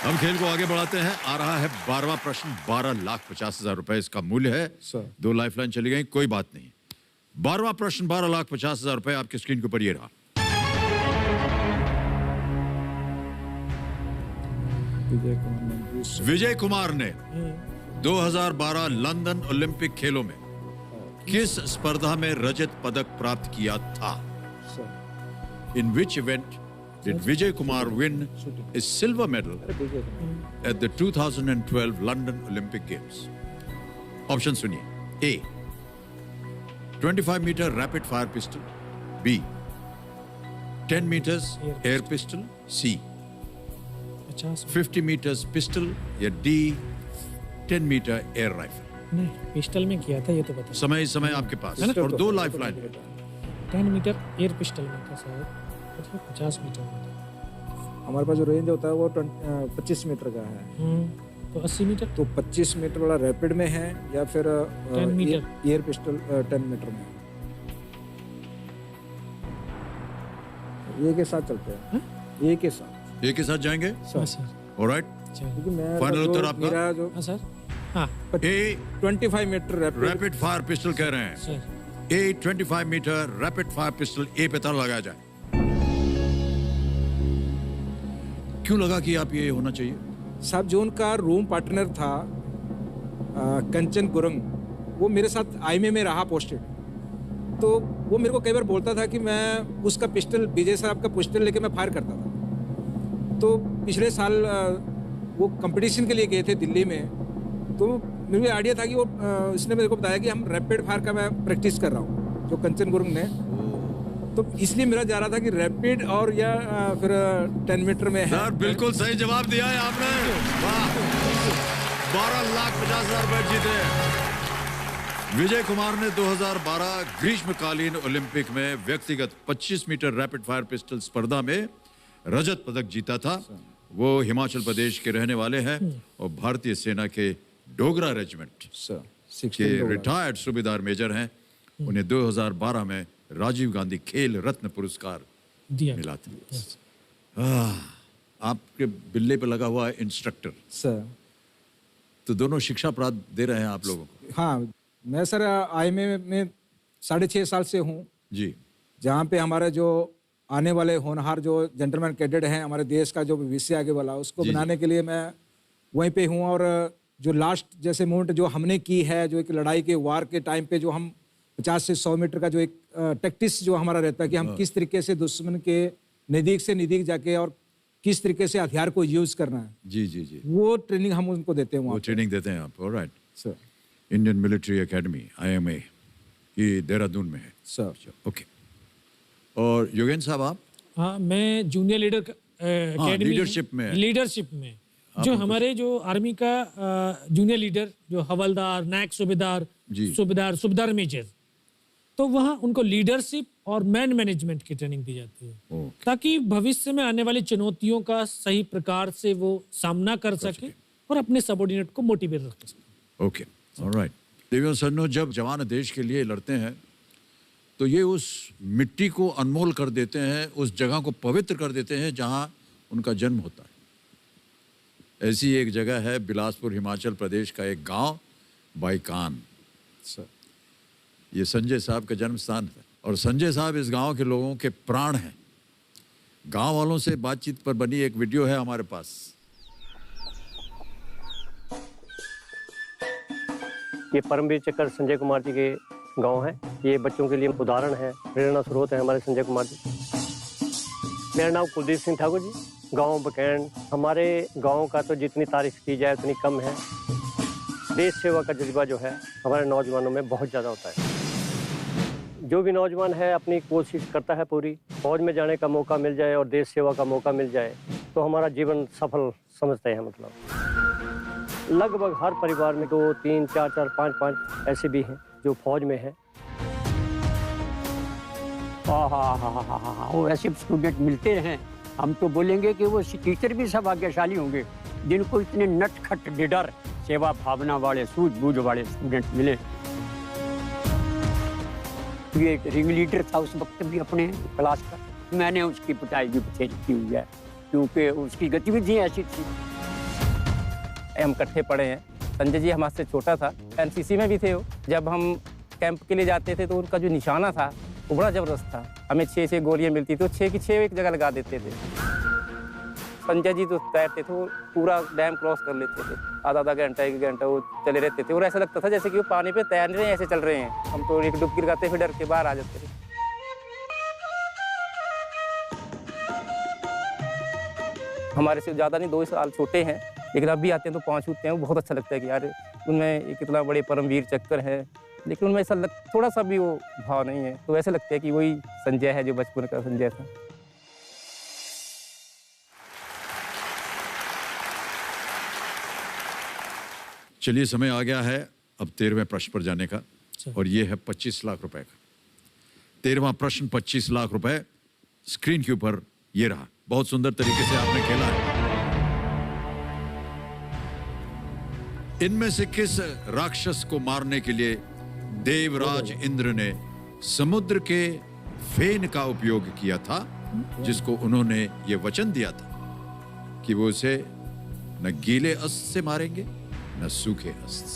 [SPEAKER 1] हम खेल को आगे बढ़ाते हैं। आ रहा है 12वां प्रश्न। 12,50,000 रुपए इसका मूल्य है।
[SPEAKER 3] सर।
[SPEAKER 1] 2 लाइफलाइन चली गई, कोई बात नहीं। 12वां प्रश्न, 12,50,000 रुपए आपकी स्क्रीन के ऊपर ये रहा। विजय कुमार ने 2012 लंदन ओलंपिक खेलों में किस स्पर्धा में रजत पदक प्राप्त किया था? In which event did Vijay Kumar win a silver medal at the 2012 London Olympic Games? Option सुनिए। A, 25 meter rapid fire pistol. B, 10 meters air pistol. C, 50 meters pistol. या D, 10 meter air rifle.
[SPEAKER 2] नहीं, pistol में किया था, ये तो बता।
[SPEAKER 1] समय इस समय आपके पास और 2 लाइफलाइन।
[SPEAKER 2] 10 मीटर एयर पिस्टल में था शायद, मतलब 50 मीटर में था।
[SPEAKER 3] हमारे पास जो रेंज होता है वो 25 मीटर का है।
[SPEAKER 2] तो 80 मीटर।
[SPEAKER 3] तो 25 मीटर वाला रैपिड में है या फिर
[SPEAKER 2] 10 मीटर
[SPEAKER 3] एयर पिस्टल 10 मीटर में? ये के साथ चलते हैं। ये के साथ।
[SPEAKER 1] एक के साथ जाएंगे।
[SPEAKER 2] हाँ सर।
[SPEAKER 1] ऑलराइट,
[SPEAKER 3] क्योंकि मैं
[SPEAKER 1] फाइनल उत्तर आपका?
[SPEAKER 3] मेरा जो
[SPEAKER 2] हाँ सर। हाँ
[SPEAKER 1] ए,
[SPEAKER 3] 25 मीटर
[SPEAKER 1] रैपिड फायर पिस्टल कह रहे हैं।
[SPEAKER 2] सर।
[SPEAKER 1] ए, 25 मीटर रैपिड फायर पिस्टल। ए पे ताला लगाया जाए। क्यों लगा कि आप ये होना चाहिए?
[SPEAKER 3] साहब जो उनका रूम पार्टनर था कंचन गुरंग, वो मेरे साथ आईएमए में रहा पोस्टेड। तो वो मेरे को कई बार बोलता था कि मैं उसका पिस्टल, विजय साहब का पिस्टल लेके मैं फायर करता था। तो पिछले साल वो कंपटीशन के लिए गए थे दिल्ली में। तो मुझे आइडिया था कि वो इसने मेरे को बताया कि हम रैपिड फायर का मैं प्रैक्टिस कर रहा हूँ, जो कंचन गुरंग ने। तो इसलिए मेरा जा रहा था कि रैपिड और या फिर 10 मीटर में है।
[SPEAKER 1] सर बिल्कुल सही जवाब दिया है आपने। वाह, 12,50,000 रुपए जीते। विजय कुमार ने 2012 ग्रीष्मकालीन ओलंपिक में व्यक्तिगत 25 मीटर रैपिड फायर पिस्टल स्पर्धा में रजत पदक जीता था। वो हिमाचल प्रदेश के रहने वाले हैं और भारतीय सेना के डोगरा रेजिमेंट के रिटायर्ड सूबेदार मेजर हैं। उन्हें 2012 में राजीव गांधी खेल रत्न पुरस्कार मिला था। आपके बिल्ले पे लगा हुआ है इंस्ट्रक्टर
[SPEAKER 3] सर।
[SPEAKER 1] तो दोनों शिक्षा प्राप्त दे रहे हैं आप लोगों को?
[SPEAKER 3] हाँ, मैं सर आईएमए में 6.5 साल से हूँ
[SPEAKER 1] जी,
[SPEAKER 3] जहाँ पे हमारे जो आने वाले होनहार जो जेंटलमैन कैडेट हैं, हमारे देश का जो भविष्य आगे वाला, उसको बनाने के लिए मैं वहीं पे हूँ। और जो लास्ट जैसे मूवमेंट जो हमने की है, जो एक लड़ाई के वार के टाइम पे जो हम 50 से 100 मीटर का जो एक टैक्टिक्स जो हमारा रहता है कि हम किस तरीके से दुश्मन के नज़दीक से नज़दीक जाके और किस तरीके से हथियार को यूज करना है,
[SPEAKER 1] जी जी जी,
[SPEAKER 3] वो ट्रेनिंग हम उनको देते हैं।
[SPEAKER 1] वो ट्रेनिंग देते हैं आप? Alright
[SPEAKER 3] sir.
[SPEAKER 1] Indian military academy IMA ये देहरादून में है
[SPEAKER 3] सर।
[SPEAKER 1] ओके। और योगेंद्र साहब आप?
[SPEAKER 2] हाँ, मैं जूनियर लीडर एकेडमी
[SPEAKER 1] लीडरशिप में
[SPEAKER 2] जो हमारे जो आर्मी का जूनियर लीडर जो हवलदार, नायक सूबेदार, सूबेदार मेजर, तो वहाँ उनको लीडरशिप और मैन मैनेजमेंट की ट्रेनिंग दी जाती है ताकि भविष्य में आने वाली चुनौतियों का सही प्रकार से वो सामना कर सके और अपने सबऑर्डिनेट को मोटिवेट रख सके।
[SPEAKER 1] Okay, alright. देवियों सन्नो, जब जवान देश के लिए लड़ते हैं तो ये उस मिट्टी को अनमोल कर देते हैं, उस जगह को पवित्र कर देते हैं जहाँ उनका जन्म होता है। ऐसी एक जगह है बिलासपुर हिमाचल प्रदेश का एक गांव बाईकान। ये संजय साहब का जन्म स्थान है और संजय साहब इस गांव के लोगों के प्राण हैं। गांव वालों से बातचीत पर बनी एक वीडियो है हमारे पास।
[SPEAKER 9] ये परमवीर चक्र संजय कुमार जी के गांव है। ये बच्चों के लिए उदाहरण है, प्रेरणा स्रोत है हमारे संजय कुमार जी। मेरा नाम कुलदीप सिंह ठाकुर जी, गांव बकैंड। हमारे गांव का तो जितनी तारीफ की जाए उतनी कम है। देश सेवा का जज्बा जो है हमारे नौजवानों में बहुत ज़्यादा होता है। जो भी नौजवान है अपनी कोशिश करता है पूरी, फौज में जाने का मौका मिल जाए और देश सेवा का मौका मिल जाए तो हमारा जीवन सफल समझते हैं। मतलब लगभग हर परिवार में 2, 3, 4, 5 ऐसे भी हैं जो फौज में हैं।
[SPEAKER 10] हाँ, वो ऐसे स्टूडेंट मिलते हैं, हम तो बोलेंगे कि वो टीचर भी सब भाग्यशाली होंगे जिनको इतने नटखट निडर सेवा भावना वाले सूझबूझ वाले स्टूडेंट मिले। ये रिंग लीडर था उस वक्त भी अपने क्लास का, मैंने उसकी पिटाई भी बथेरी की हुई है क्योंकि उसकी गतिविधि ऐसी थी।
[SPEAKER 11] हम इकट्ठे पढ़े हैं। संजय जी हमारे से छोटा था, एनसीसी में भी थे वो। जब हम कैंप के लिए जाते थे तो उनका जो निशाना था वो बड़ा ज़बरदस्त था। हमें 6 गोलियां मिलती थी तो 6 की 6 एक जगह लगा देते थे। संजय जी तो तैरते थे, वो पूरा डैम क्रॉस कर लेते थे। आधा घंटा 1 घंटा वो चले रहते थे और ऐसा लगता था जैसे कि वो पानी पे तैर रहे हैं, ऐसे चल रहे हैं। हम तो एक डुबकी लगाते फिर डर के बाहर आ जाते थे। हमारे से ज़्यादा नहीं, 2 साल छोटे हैं, लेकिन अब भी आते हैं तो 5 उठते हैं। वो बहुत अच्छा लगता है कि यार उनमें कितना बड़े परमवीर चक्र है, लेकिन उनमें ऐसा थोड़ा सा भी वो भाव नहीं है। तो ऐसा लगता है कि वही संजय है जो बचपन का संजय था।
[SPEAKER 1] चलिए, समय आ गया है अब 13वें प्रश्न पर जाने का और ये है 25 लाख रुपए का। 13वां प्रश्न 25 लाख रुपए स्क्रीन के ऊपर ये रहा। बहुत सुंदर तरीके से आपने खेला है। इनमें से किस राक्षस को मारने के लिए देवराज इंद्र ने समुद्र के फेन का उपयोग किया था, जिसको उन्होंने ये वचन दिया था कि वो उसे न गीले अस्त्र से मारेंगे न सूखे अस्त्र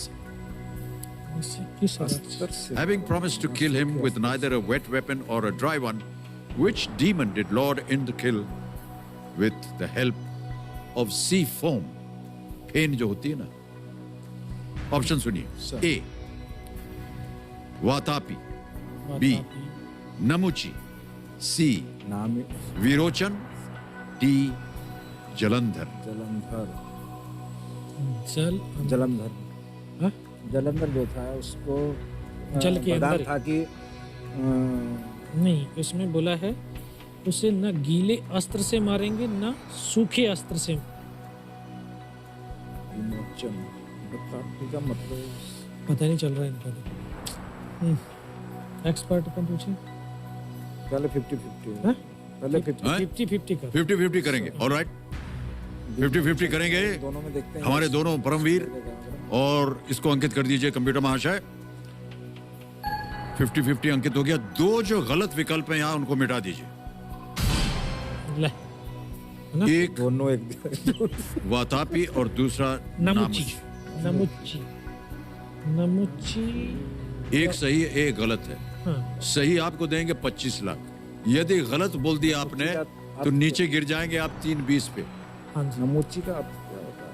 [SPEAKER 1] से। Having promised to kill him with neither a wet weapon or a dry one, which demon did Lord Indra kill with the help of sea foam? फेन जो होती है ना। ऑप्शन सुनिए। ए वातापी, बी नमुची, सी विरोचन, डी जलंधर।
[SPEAKER 3] जलंधर जो था उसको
[SPEAKER 2] जल के अंदर
[SPEAKER 3] था कि
[SPEAKER 2] नहीं, उसमें बोला है उसे न गीले अस्त्र से मारेंगे न सूखे अस्त्र से।
[SPEAKER 3] मतलब
[SPEAKER 2] पता नहीं चल रहा है इनका। एक्सपर्ट को पूछिए।
[SPEAKER 3] पहले 50-50 पहले
[SPEAKER 2] 50-50 कर
[SPEAKER 1] 50-50 करेंगे। ऑलराइट, 50-50 करेंगे।
[SPEAKER 3] दोनों में देखते हैं
[SPEAKER 1] हमारे दोनों परमवीर, और इसको अंकित कर दीजिए कंप्यूटर महाशय। 50-50 अंकित हो गया। 2 जो गलत विकल्प हैं यहाँ उनको मिटा दीजिए। एक
[SPEAKER 3] दोनों एक
[SPEAKER 1] वातापी और दूसरा
[SPEAKER 2] नमुची। नमुची नमुची
[SPEAKER 1] एक सही एक गलत है।
[SPEAKER 2] हाँ।
[SPEAKER 1] सही आपको देंगे 25 लाख। यदि गलत बोल दिया आपने तो नीचे गिर जाएंगे आप 320 पे।
[SPEAKER 3] नमुची का क्या होता है?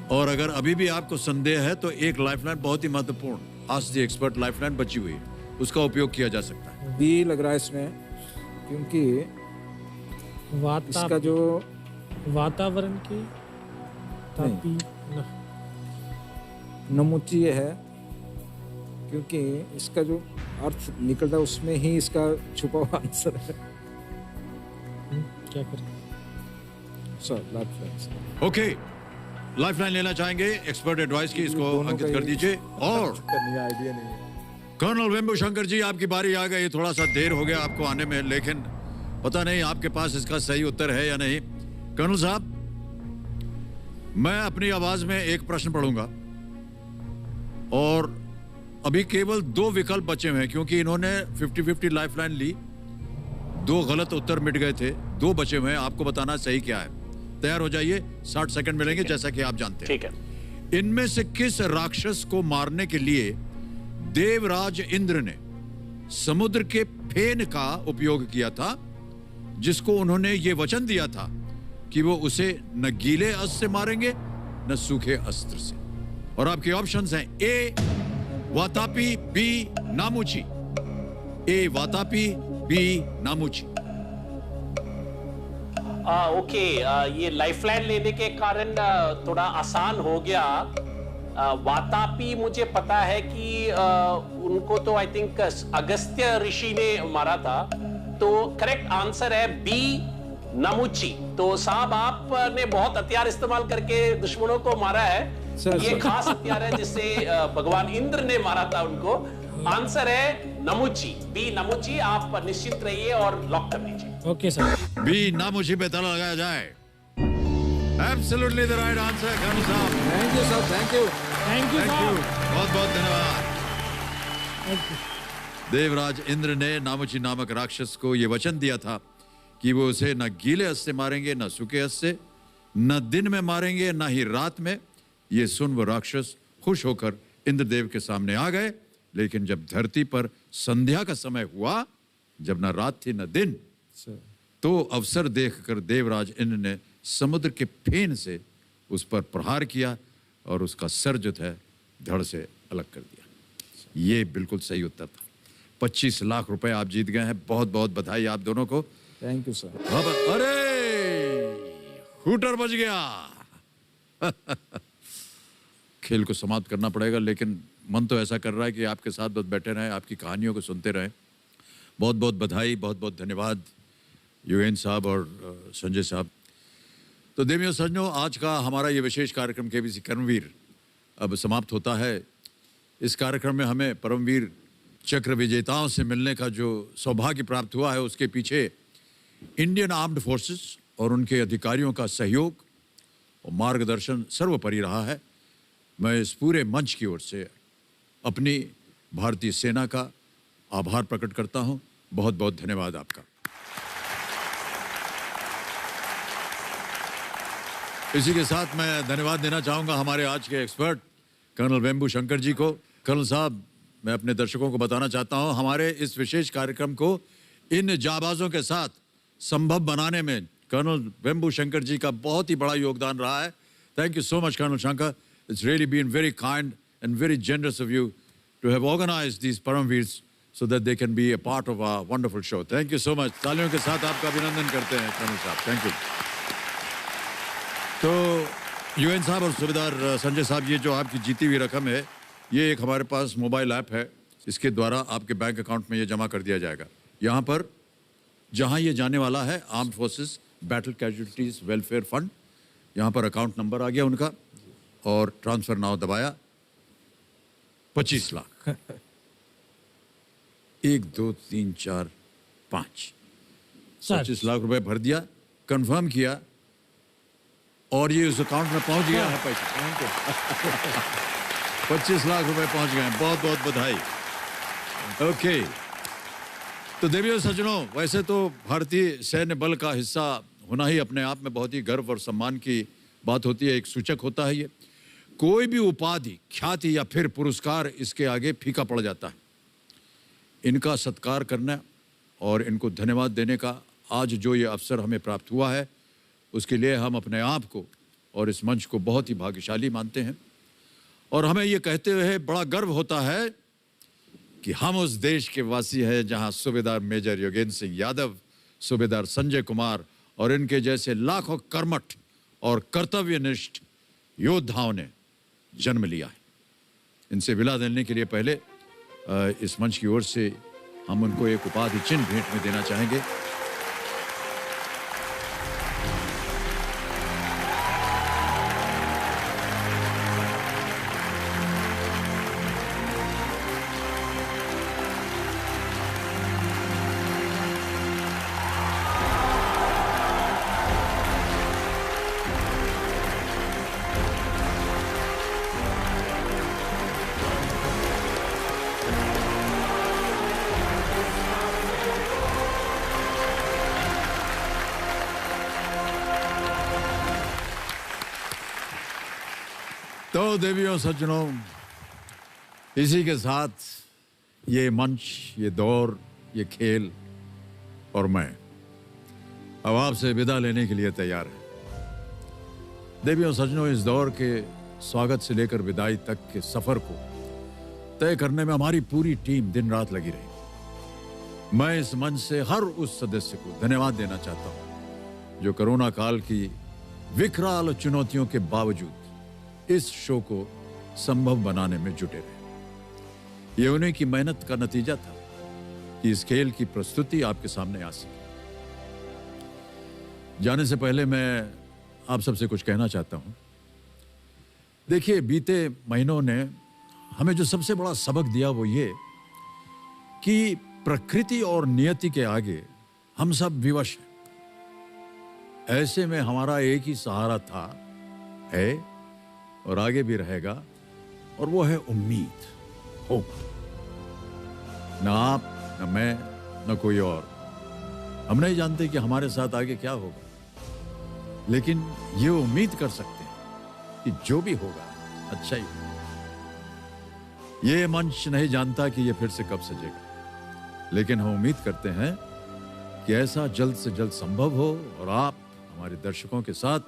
[SPEAKER 1] और अगर अभी भी आपको संदेह है तो एक लाइफलाइन बहुत ही महत्वपूर्ण आस्क द एक्सपर्ट लाइफलाइन बची हुई है, उसका उपयोग किया जा सकता है।
[SPEAKER 3] बी लग रहा है इसमें, क्योंकि इसका जो
[SPEAKER 2] वातावरण के तापी
[SPEAKER 3] नमुची ये है, क्योंकि इसका जो अर्थ निकलता है उसमें ही इसका छुपा हुआ आंसर है।
[SPEAKER 2] क्या करें?
[SPEAKER 1] ओके, लाइफलाइन लेना चाहेंगे एक्सपर्ट एडवाइस की, इसको अंकित कर दीजिए। और
[SPEAKER 3] आइडिया नहीं है।
[SPEAKER 1] कर्नल वेम्बू शंकर जी, आपकी बारी आ गई। थोड़ा सा देर हो गया आपको आने में, लेकिन पता नहीं आपके पास इसका सही उत्तर है या नहीं। कर्नल साहब, मैं अपनी आवाज में एक प्रश्न पढ़ूंगा और अभी केवल 2 विकल्प बचे हुए हैं, क्योंकि इन्होंने 50-50 लाइफलाइन ली। 2 गलत उत्तर मिट गए थे, 2 बचे हुए हैं। आपको बताना सही क्या है। तैयार हो जाइए, 60 सेकंड मिलेंगे जैसा कि आप जानते हैं।
[SPEAKER 4] ठीक है।
[SPEAKER 1] इनमें से किस राक्षस को मारने के लिए देवराज इंद्र ने समुद्र के फेन का उपयोग किया था, जिसको उन्होंने ये वचन दिया था कि वो उसे न गीले अस्त्र से मारेंगे न सूखे अस्त्र से। और आपके ऑप्शंस हैं ए वातापी, बी नामुची। ए वातापी, बी नामुची।
[SPEAKER 4] ओके, ये लाइफलाइन लेने के कारण थोड़ा आसान हो गया। वातापी मुझे पता है कि उनको तो आई थिंक अगस्त्य ऋषि ने मारा था, तो करेक्ट आंसर है बी नामुची। तो साहब आपने बहुत हथियार इस्तेमाल करके दुश्मनों को मारा है। ये खास हथियार है जिससे भगवान इंद्र ने मारा था उनको। आंसर है नामुची, बी नामुची। आप निश्चित रहिए और लॉक कर दीजिए।
[SPEAKER 2] ओके सर,
[SPEAKER 1] बी नामुची पे ताला लगाया जाए। Absolutely the right answer Khan साहब।
[SPEAKER 3] Thank you sir, thank you,
[SPEAKER 2] thank you साहब,
[SPEAKER 1] बहुत बहुत धन्यवाद। देवराज इंद्र ने नामुची नामक राक्षस को यह वचन दिया था कि वो उसे न गीले अस्त्र से मारेंगे न सूखे अस्त्र से, न दिन में मारेंगे न ही रात में। ये सुन वो राक्षस खुश होकर इंद्रदेव के सामने आ गए। लेकिन जब धरती पर संध्या का समय हुआ, जब न रात थी न दिन, तो अवसर देखकर देवराज इंद्र ने समुद्र के फेन से उस पर प्रहार किया और उसका सर जो था धड़ से अलग कर दिया। ये बिल्कुल सही उत्तर था। 25 लाख रुपए आप जीत गए हैं। बहुत बहुत बधाई आप दोनों को।
[SPEAKER 3] Thank you sir.
[SPEAKER 1] अरे हूटर बज गया। खेल को समाप्त करना पड़ेगा, लेकिन मन तो ऐसा कर रहा है कि आपके साथ बस बैठे रहें, आपकी कहानियों को सुनते रहें। बहुत बहुत बधाई, बहुत बहुत धन्यवाद युगेन साहब और संजय साहब। तो देवियों सज्जनों, आज का हमारा ये विशेष कार्यक्रम केबीसी कर्मवीर अब समाप्त होता है। इस कार्यक्रम में हमें परमवीर चक्र विजेताओं से मिलने का जो सौभाग्य प्राप्त हुआ है, उसके पीछे इंडियन आर्म्ड फोर्सेस और उनके अधिकारियों का सहयोग और मार्गदर्शन सर्वोपरि रहा है। मैं इस पूरे मंच की ओर से अपनी भारतीय सेना का आभार प्रकट करता हूं। बहुत बहुत धन्यवाद आपका। इसी के साथ मैं धन्यवाद देना चाहूंगा हमारे आज के एक्सपर्ट कर्नल वेम्बू शंकर जी को। कर्नल साहब, मैं अपने दर्शकों को बताना चाहता हूं, हमारे इस विशेष कार्यक्रम को इन जाबाजों के साथ संभव बनाने में कर्नल वेम्बू शंकर जी का बहुत ही बड़ा योगदान रहा है। Thank you so much colonel Shankar. It's really been very kind and very generous of you to have organized these Paramveers so that they can be a part of our wonderful show. Thank you so much. तालियों के साथ आपका अभिनंदन करते हैं colonel साहब। Thank you. तो UN साहब और सूबेदार संजय साहब, ये जो आपकी जीती हुई रकम है, ये एक हमारे पास मोबाइल ऐप है, इसके द्वारा आपके बैंक अकाउंट में ये जमा कर दिया जाएगा। यहाँ पर जहाँ ये जाने वाला है, armed forces battle casualties welfare fund, यहाँ पर अकाउंट नंबर आ गया उनका और ट्रांसफर नाउ दबाया। 25 लाख 1 2 3 4 5 25 लाख रुपए भर दिया, कंफर्म किया और ये उस अकाउंट में पहुंच गया है पैसा। 25 लाख रुपए पहुंच गए हैं। बहुत बहुत बधाई। ओके, तो देवियों सज्जनों, वैसे तो भारतीय सैन्य बल का हिस्सा होना ही अपने आप में बहुत ही गर्व और सम्मान की बात होती है, एक सूचक होता है ये। कोई भी उपाधि, ख्याति या फिर पुरस्कार इसके आगे फीका पड़ जाता है। इनका सत्कार करना और इनको धन्यवाद देने का आज जो ये अवसर हमें प्राप्त हुआ है, उसके लिए हम अपने आप को और इस मंच को बहुत ही भाग्यशाली मानते हैं। और हमें ये कहते हुए बड़ा गर्व होता है कि हम उस देश के वासी हैं जहां सूबेदार मेजर योगेंद्र सिंह यादव, सूबेदार संजय कुमार और इनके जैसे लाखों कर्मठ और कर्तव्यनिष्ठ योद्धाओं ने जन्म लिया है। इनसे विदा लेने के लिए पहले इस मंच की ओर से हम उनको एक उपाधि चिन्ह भेंट में देना चाहेंगे। तो देवियों सज्जनों, इसी के साथ ये मंच, ये दौर, ये खेल और मैं अब आपसे विदा लेने के लिए तैयार है। देवियों सज्जनों, इस दौर के स्वागत से लेकर विदाई तक के सफर को तय करने में हमारी पूरी टीम दिन रात लगी रही। मैं इस मंच से हर उस सदस्य को धन्यवाद देना चाहता हूं जो कोरोना काल की विकराल चुनौतियों के बावजूद इस शो को संभव बनाने में जुटे रहे। ये उन्हीं की मेहनत का नतीजा था कि इस खेल की प्रस्तुति आपके सामने आ सकी। जाने से पहले मैं आप सबसे कुछ कहना चाहता हूं। देखिए, बीते महीनों ने हमें जो सबसे बड़ा सबक दिया वो ये कि प्रकृति और नियति के आगे हम सब विवश हैं। ऐसे में हमारा एक ही सहारा था, है और आगे भी रहेगा, और वो है उम्मीद, होप। न आप, न मैं, न कोई और, हम नहीं जानते कि हमारे साथ आगे क्या होगा, लेकिन ये उम्मीद कर सकते हैं कि जो भी होगा अच्छा ही होगा। ये मंच नहीं जानता कि ये फिर से कब सजेगा, लेकिन हम उम्मीद करते हैं कि ऐसा जल्द से जल्द संभव हो और आप हमारे दर्शकों के साथ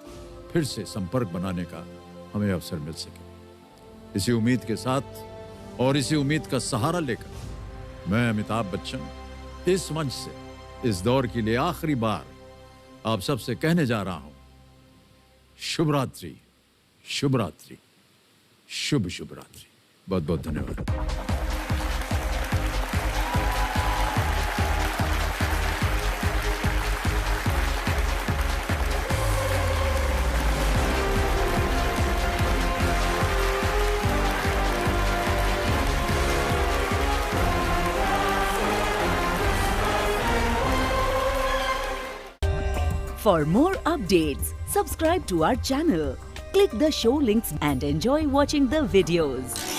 [SPEAKER 1] फिर से संपर्क बनाने का हमें अवसर मिल सके। इसी उम्मीद के साथ और इसी उम्मीद का सहारा लेकर मैं अमिताभ बच्चन इस मंच से इस दौर के लिए आखिरी बार आप सबसे कहने जा रहा हूं, शुभ रात्रि, शुभ रात्रि, शुभ शुभ रात्रि। बहुत बहुत धन्यवाद।
[SPEAKER 12] For more updates, subscribe to our channel, click the show links and enjoy watching the videos.